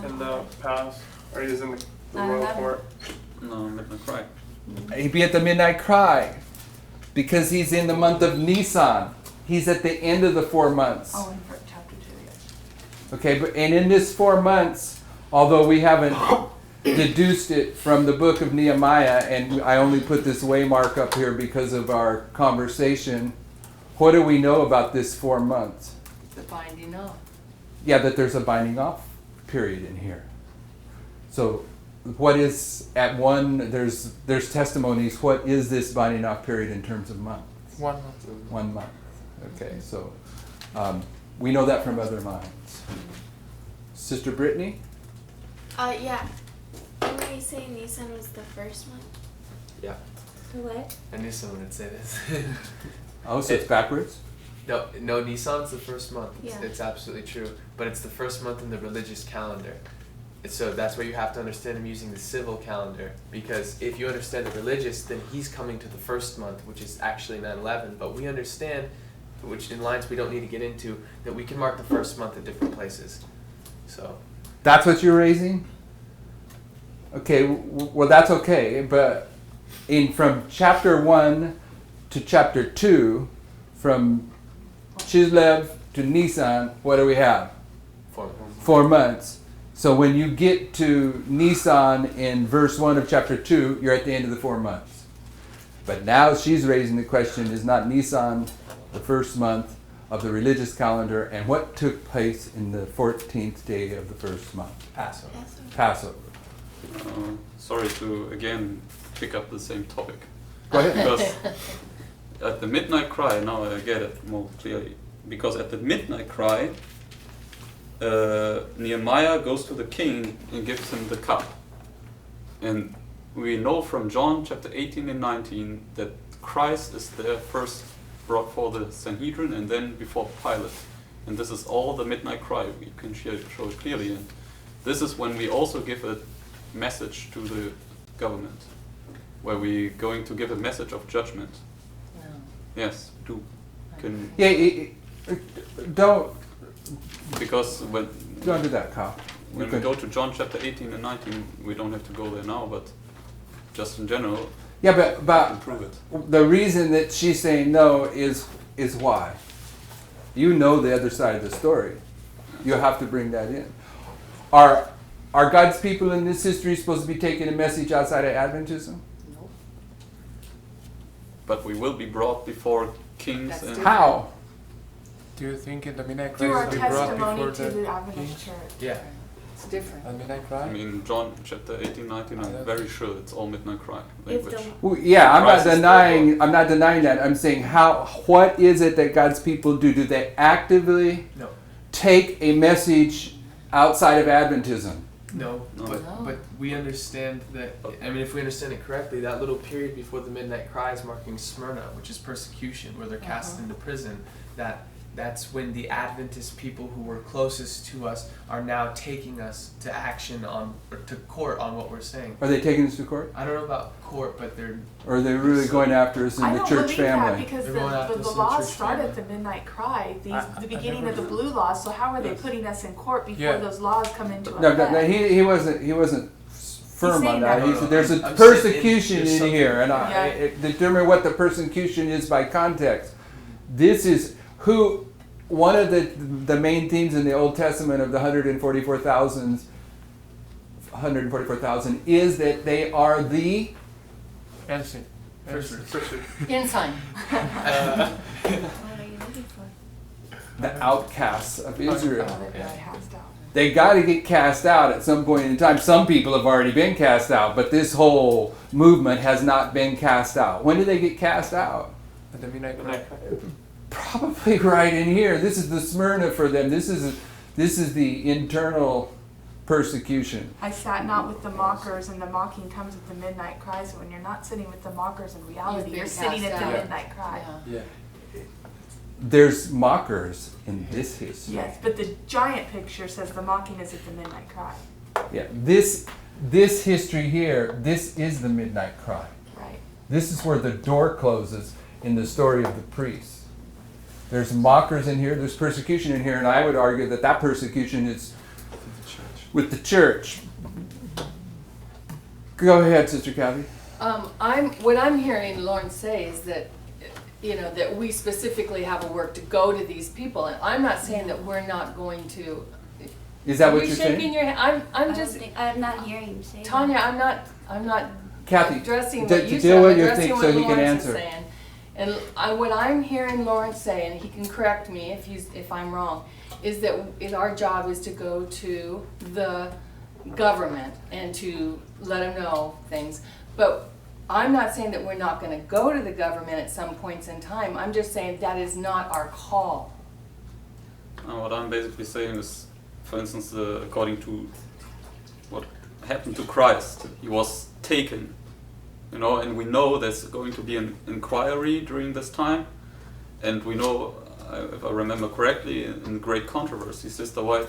In the palace, or he's in the I royal love it. court. No, midnight cry. He'd be at the midnight cry because he's in the month of Nisan. He's at the end of the 4 months. Oh, in chapter 2, yes. Okay, but and in this 4 months, although we haven't deduced it from the book of Nehemiah, and I only put this waymark up here because of our conversation, what do we know about this 4 months? The binding off. Yeah, that there's a binding off period in here. So what is at one, there's testimonies, what is this binding off period in terms of months? 1 month. 1 month. Okay, so we know that from other minds. Sister Brittany? Yeah. Didn't we say Nisan was the first one? Yeah, What? I knew someone would say this. Oh, so it's backwards? No, Nisan's the first month. Yeah. It's absolutely true. But it's the first month in the religious calendar. And so that's where you have to understand him using the civil calendar. Because if you understand the religious, then he's coming to the first month, which is actually 9/11. But we understand, which in lines we don't need to get into, that we can mark the first month at different places. So That's what you're raising? Okay, well that's okay, but from chapter 1 to chapter 2, from Chislev to Nisan, what do we have? 4 months. 4 months. So when you get to Nisan in verse 1 of chapter 2, you're at the end of the 4 months. But now she's raising the question, is not Nisan the first month of the religious calendar, and what took place in the 14th day of the first month? Passover. Passover. Sorry to again pick up the same topic. Go ahead. Because at the midnight cry, now I get it more clearly. Because at the midnight cry, Nehemiah goes to the king and gives him the cup. And we know from John chapter 18 and 19 that Christ is there first brought for the Sanhedrin and then before Pilate. And this is all the midnight cry. We can show it clearly. And this is when we also give a message to the government, where we're going to give a message of judgment. No. Yes, do. Can, Yeah, don't because when do that, Kyle. we go to John chapter 18 and 19, we don't have to go there now, but just in general, Yeah, we can but prove it. the reason that she's saying no is why. You know the other side of the story. You have to bring that in. Are God's people in this history supposed to be taking a message outside of Adventism? No. But we will be brought before kings That's and different. How? Do you think in the midnight Through cry our will be brought testimony before to the the Adventist kings? Church. Yeah. It's different. At midnight I cry? mean John chapter 18, 19, I'm very sure it's all midnight cry If language. the Well, yeah, I'm not Christ is denying. I'm not denying that. I'm saying what is it that God's people do? Do they actively No. take a message outside of Adventism? No, No. but we understand that. I mean, if we understand it correctly, that little period before the midnight cry is marking Smyrna, which is persecution, where they're cast into prison. That that's when the Adventist people who were closest to us are now taking us to action on, or to court on what we're saying. Are they taking us to court? I don't know about court, but they're. Or are they really going after us in I the don't church believe family? that because They're going after the us in the laws church start family. at the midnight cry, I the beginning never of the heard blue laws. So how are they Yes. putting us in court before Yeah. those laws come into No, effect? no, he wasn't firm saying on that. that. He said there's a I'm persecution saying there's in something- here, and Yeah. determine what the persecution is by context. This is who one of the main themes in the Old Testament of the 144,000 is that they are the Answer. Ensign. What are you looking for? the outcasts of Israel. Oh, they're really housed out. They got to get cast out at some point in time. Some people have already been cast out, but this whole movement has not been cast out. When did they get cast out? At the midnight cry. Probably right in here. This is the Smyrna for them. This is the internal persecution. I sat not with the mockers, and the mocking comes at the midnight cry. So when you're not sitting with the mockers in reality, You've you're been sitting cast at the out. midnight cry. Yeah. There's mockers in this history. Yes, but the giant picture says the mocking is at the midnight cry. Yeah. This history here, this is the midnight cry. Right. This is where the door closes in the story of the priests. There's mockers in here, there's persecution in here, and I would argue that persecution is with the church. Go ahead, Sister Kathy. What I'm hearing Lauren say is that, that we specifically have a work to go to these people, and I'm not saying that we're not going to. Is that Are what you you're shaking saying? your head? I'm not hearing him say Tanya, that. I'm not Kathy, addressing to what you deal said, with I'm your addressing thing what so he can Lawrence is answer. saying. And what I'm hearing Lawrence say, and he can correct me if I'm wrong, is that our job is to go to the government and to let them know things. But I'm not saying that we're not going to go to the government at some points in time. I'm just saying that is not our call. What I'm basically saying is, for instance, according to what happened to Christ, he was taken, and we know there's going to be an inquiry during this time, and we know, if I remember correctly, in the Great Controversy, Sister White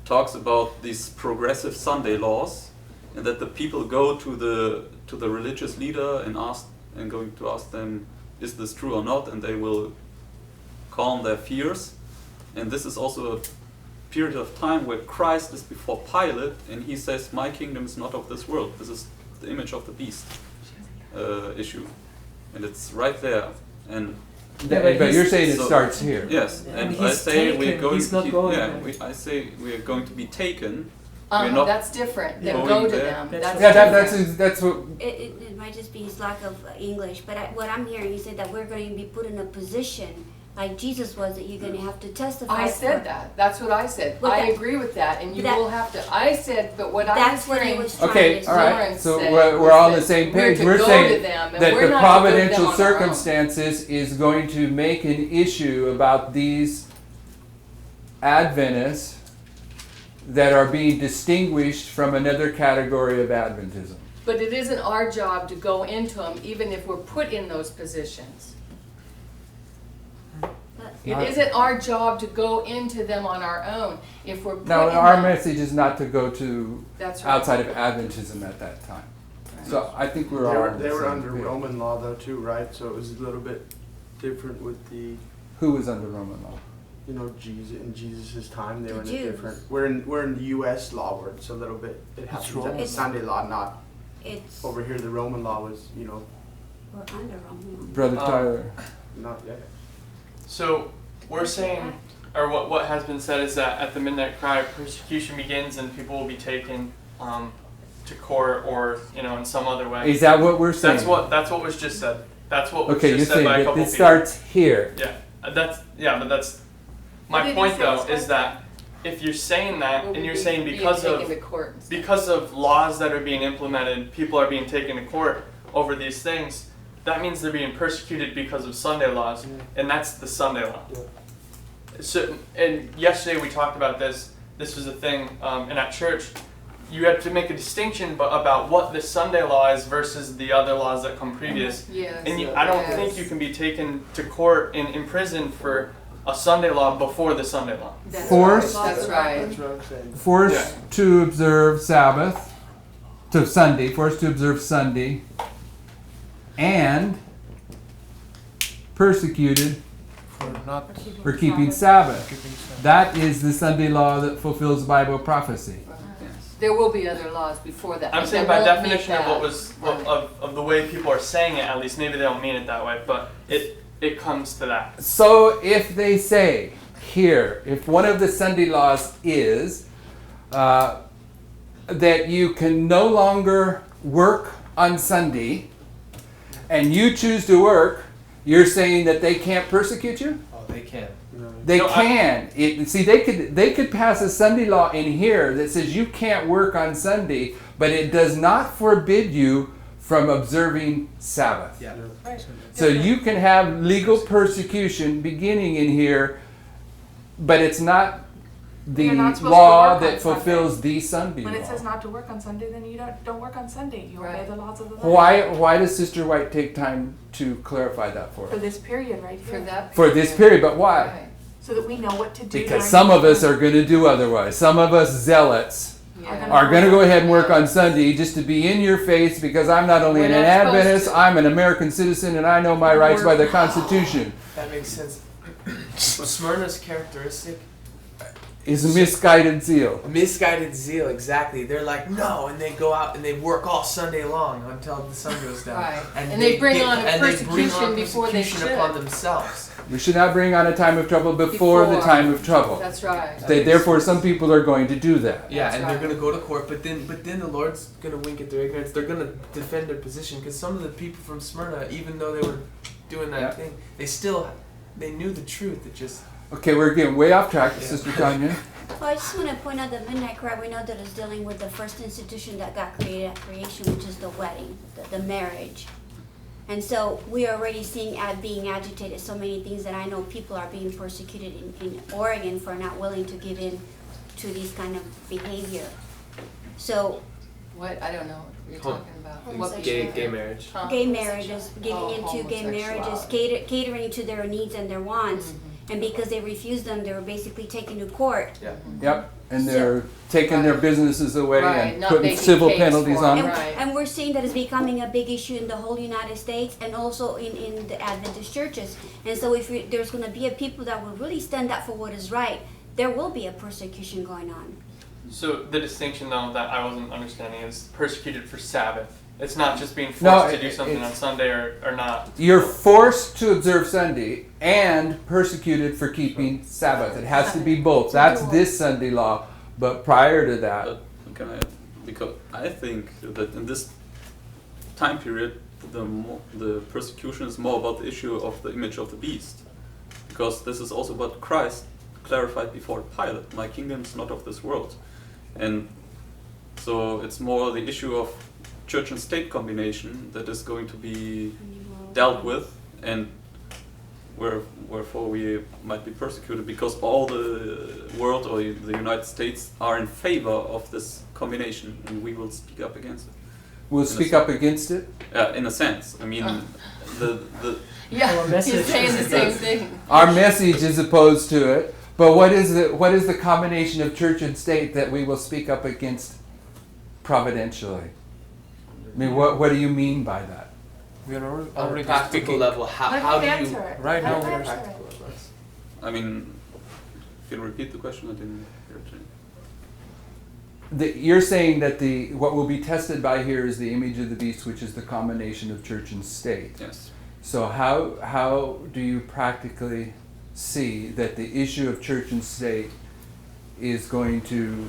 talks about these progressive Sunday laws, and that the people go to the religious leader and going to ask them, is this true or not, and they will calm their fears. And this is also a period of time where Christ is before Pilate, and he says, my kingdom is not of this world. This is the image of the beast issue, and it's right there. And But you're saying it so- starts here. Yes, And and he's I say we're taken, going. he's not going there. I say we are going to be taken. We're not That's different. Then going go to there. them. That's That's what. It might just be his lack of English, but what I'm hearing, he said that we're going to be put in a position like Jesus was, that you're going to have to testify. I said for. that. That's what I said. But I that- agree with that, and you that- will have to. I said, but what I That's was what he hearing. was trying Okay, to all say. right. Lawrence So said we're was all on the that same we're page. to We're go saying to them, and that we're the not to go to them providential on our own. circumstances is going to make an issue about these Adventists that are being distinguished from another category of Adventism. But it isn't our job to go into them, even if we're put in those positions. It Not- isn't our job to go into them on our own. If we're put Now, in our them, message is not to go to That's right. outside of Adventism at that time. So I think we're They all were, on the they were same under page. Roman law though too, right? So it was a little bit different with the, Who was under Roman law? Jesus in Jesus' time. They The were in a Jews. different. We're in the U.S. law where it's a little bit. It happens at the It's- Sunday law, not It's over here. The Roman law was, we're under Roman. Brother Tyler. not yet. So we're saying, or what has been said is that at the midnight cry, persecution begins and people will be taken to court or in some other way. Is that what we're saying? That's what was just said. That's what was Okay, you're just said saying by a that couple this people. starts here. Yeah, but that's What my did he point say, though Scott? is that if you're saying that we'll and you're be saying being because taken of to court and stuff. because of laws that are being implemented, people are being taken to court over these things, that means they're being persecuted because of Sunday laws, and that's the Sunday law. So, and yesterday we talked about this. This was a thing, and at church, you have to make a distinction about what the Sunday law is versus the other laws that come previous. Yes. And I don't yes. think you can be taken to court and imprisoned for a Sunday law before the Sunday law. Forced- That's right. That's what I'm saying. Forced Yeah. to observe Sabbath, to Sunday, forced to observe Sunday, and persecuted For not for keeping Sabbath. That is the Sunday law that fulfills Bible prophecy. There will be other laws before that. I'm but saying they by won't meet definition of that. what was Right. of the way people are saying it, at least maybe they don't mean it that way, but it comes to that. So if they say here, if one of the Sunday laws is that you can no longer work on Sunday, and you choose to work, you're saying that they can't persecute you? Oh, they can. They No, can. See, they could pass a Sunday law in here that says you can't work on Sunday, but it does not forbid you from observing Sabbath. Yeah. Right. So you can have legal persecution beginning in here, but it's not the You're not supposed to law work on that fulfills the Sunday When law. it says not to work on Sunday, then you don't work on Sunday. You obey Right. the laws of the land. Why does Sister White take time to clarify that for For us? this period right here. For that. For this period, but why? Right. So that we know what to do. Because during some the of us time. are going to do otherwise. Some of us zealots Yeah. are going to go ahead and work on Sunday just to be in your face because I'm not only We're an not supposed Adventist, to. I'm an American citizen and I know my rights by the Constitution. That makes sense. Smyrna's characteristic, Is misguided zeal. misguided zeal, exactly. They're like, no, and they go out and they work all Sunday long until the sun goes down. Right. And they bring on a and they bring persecution on before they persecution should. upon themselves. We should not bring on a time of trouble before the time of trouble. That's right. Therefore, some people are going to do that. Yeah, That's and right. they're gonna go to court, but then the Lord's gonna wink at their ignorance. They're gonna defend their position because some of the people from Smyrna, even though they were doing that Yeah. thing, they knew the truth. It just Okay, we're getting way off track, Yeah. Sister Tanya. Well, I just want to point out that Midnight Cry, we know that it's dealing with the first institution that got created at creation, which is the wedding, the marriage. And so we are already seeing being agitated so many things that I know people are being persecuted in Oregon for not willing to give in to these kind of behavior. So What? I don't know what you're Hom- talking about. What homosexuality. gay marriage. Huh? gay marriages, getting Oh, into gay marriages, homosexuality. catering to their needs and their wants. And because they refused them, they were basically taken to court. Yeah. Yep, and they're taking their businesses away Right, and not putting making civil case penalties for on it. them. Right. And we're seeing that it's becoming a big issue in the whole United States and also in the Adventist churches. And so if there's going to be a people that will really stand up for what is right, there will be a persecution going on. So the distinction though that I wasn't understanding is persecuted for Sabbath. It's not just being forced No, to do something it's- on Sunday or not. You're forced to observe Sunday and persecuted for keeping Sabbath. It has to be both. That's this Sunday law. But prior to that, But can I, because I think that in this time period, the persecution is more about the issue of the image of the beast, because this is also what Christ clarified before Pilate. My kingdom is not of this world, and so it's more the issue of church and state combination that is going to be dealt with, and wherefore we might be persecuted because all the world or the United States are in favor of this combination, and we will speak up against it. we'll speak up against it. In a sense, I mean, the Yeah, Our he's message saying the is same that- thing. Our message is opposed to it. But what is the combination of church and state that we will speak up against providentially? I mean, what do you mean by that? We are On a already practical speaking. level, how Let do him you answer it. Right Let now him we're answer it. practical level? I mean, can you repeat the question? I didn't hear it. You're saying that what will be tested by here is the image of the beast, which is the combination of church and state. Yes. So how do you practically see that the issue of church and state is going to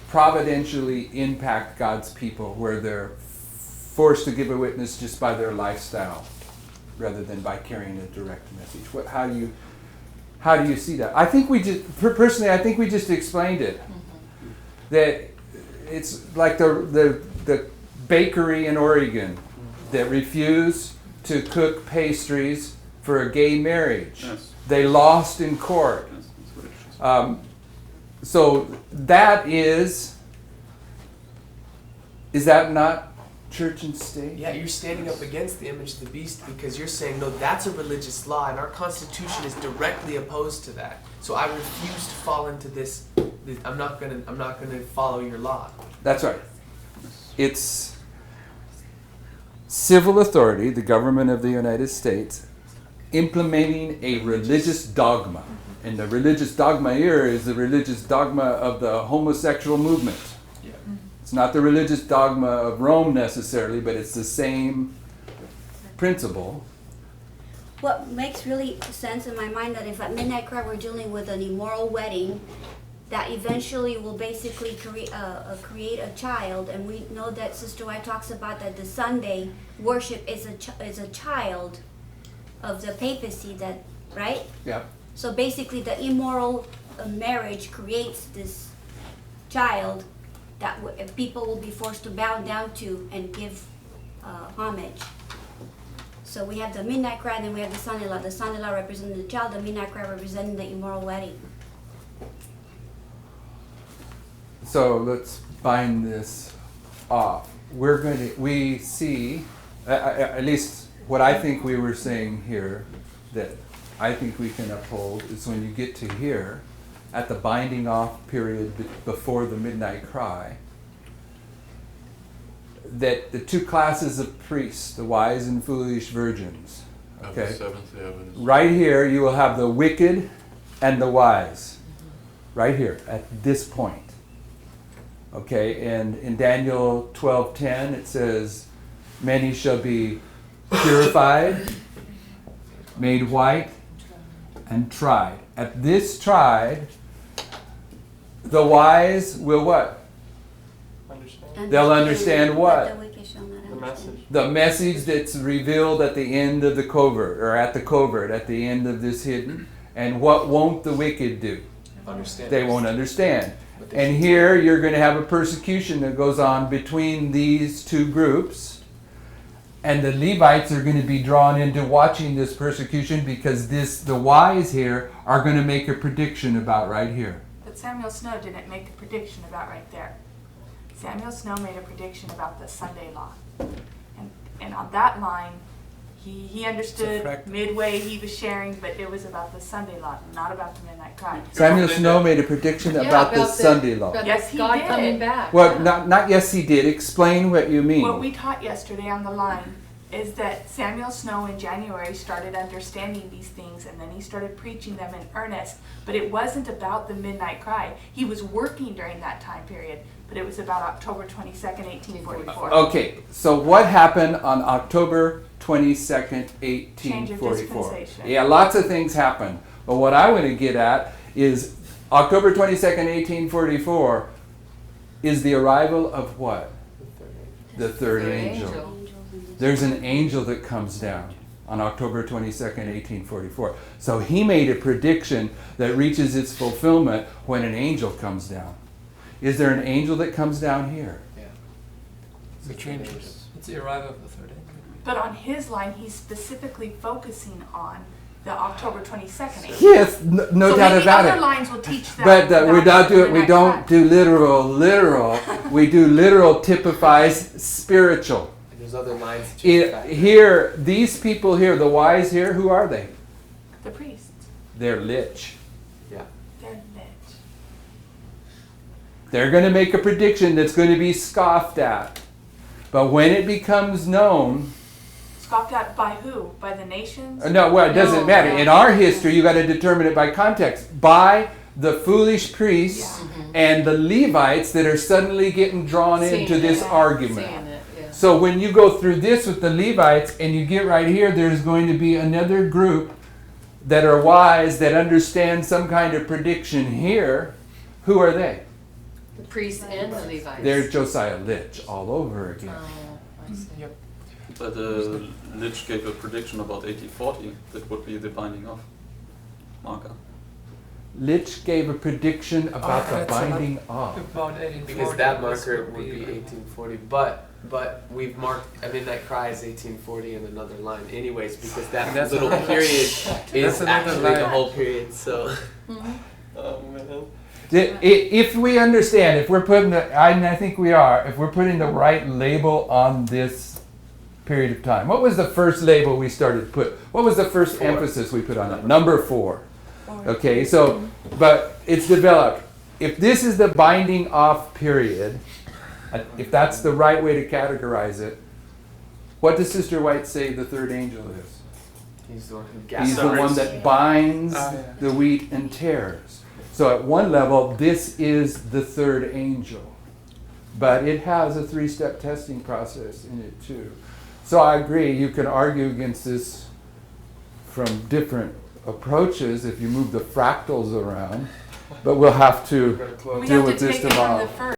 providentially impact God's people, where they're forced to give a witness just by their lifestyle rather than by carrying a direct message? How do you see that? I think personally I think we just explained it. That it's like the bakery in Oregon that refused to cook pastries for a gay marriage. Yes. They lost in court. Yes, that's what it is. So that is that not church and state? Yeah, you're standing up against the image of the beast because you're saying, no, that's a religious law, and our Constitution is directly opposed to that. So I refuse to fall into this. I'm not gonna follow your law. That's right. It's civil authority, the government of the United States, implementing a religious dogma. And the religious dogma here is the religious dogma of the homosexual movement. Yeah. It's not the religious dogma of Rome necessarily, but it's the same principle. What makes really sense in my mind that if at midnight cry we're dealing with an immoral wedding, that eventually will basically create a child, and we know that Sister White talks about that the Sunday worship is a child of the papacy, that right? Yeah. So basically, the immoral marriage creates this child that people will be forced to bow down to and give homage. So we have the midnight cry, and then we have the son-in-law. The son-in-law representing the child, the midnight cry representing the immoral wedding. So let's bind this off. We see, at least what I think we were saying here, that I think we can uphold, is when you get to here, at the binding off period before the midnight cry, that the two classes of priests, the wise and foolish virgins, Of the okay, seventh evidence. right here you will have the wicked and the wise, right here at this point. Okay, and in Daniel 12:10 it says, many shall be purified, made white, and tried. At this tried, the wise will what? Understand They'll understand what? The wicked shall not the understand. message. The message that's revealed at the end of the covert, or at the covert, at the end of this hidden. And what won't the wicked do? Understand. They won't understand. And here you're going to have a persecution that goes on between these two groups. And the Levites are going to be drawn into watching this persecution because the wise here are going to make a prediction about right here. But Samuel Snow didn't make a prediction about right there. Samuel Snow made a prediction about the Sunday law. And on that line, he understood midway he was sharing, but it was about the Sunday law, not about the midnight cry. Samuel Snow made a prediction about the Sunday law. Yes, he God did. coming back. Well, not yes he did. Explain what you mean. What we taught yesterday on the line is that Samuel Snow in January started understanding these things, and then he started preaching them in earnest. But it wasn't about the midnight cry. He was working during that time period, but it was about October 22nd, 1844. Okay, so what happened on October 22nd, Change of 1844? dispensation. Yeah, lots of things happened. But what I want to get at is October 22nd, 1844 is the arrival of what? The third angel. There's an angel that comes down on October 22nd, 1844. So he made a prediction that reaches its fulfillment when an angel comes down. Is there an angel that comes down here? Yeah. The changes. It's the arrival of the third angel. But on his line, he's specifically focusing on the October 22nd. Yes, no so doubt maybe about other it. lines will teach that. But we about don't do it. the We midnight don't cry. do literal. We do literal typifies spiritual. And there's other lines that you can factor in. Here, these people here, the wise here, who are they? The priests. They're lich. Yeah. They're lit. They're going to make a prediction that's going to be scoffed at. But when it becomes known, Scoffed at by who? By the nations? no, well, it doesn't No, matter. no. In our history, you got to determine it by context. By the foolish priests and the Levites that are suddenly getting drawn into this argument. Seeing it, yeah. So when you go through this with the Levites and you get right here, there's going to be another group that are wise, that understand some kind of prediction here. Who are they? The priests and the Levites. They're Josiah Litch all over again. Oh, I see. Yep. But Litch gave a prediction about 1840 that would be the binding off marker. Litch gave a prediction about the that's binding off. About 1840. Because that this marker would be 1840, but we've marked a midnight cry as 1840 in another line anyways, because that That's little another- period That's is another actually line. the whole period. So Oh man. If we understand, if we're putting I think we are, if we're putting the right label on this period of time. What was the first label we started to put? What was the first emphasis we put on it? Number 4. Okay, so, but it's developed. If this is the binding off period, if that's the right way to categorize it, what does Sister White say the third angel is? He's the one who He's gathers. the one that binds the wheat and tares. So at one level, this is the third angel. But it has a 3-step testing process in it too. So I agree, you can argue against this from different approaches if you move the fractals around. But we'll have to We deal have with to this take it from tomorrow. the first.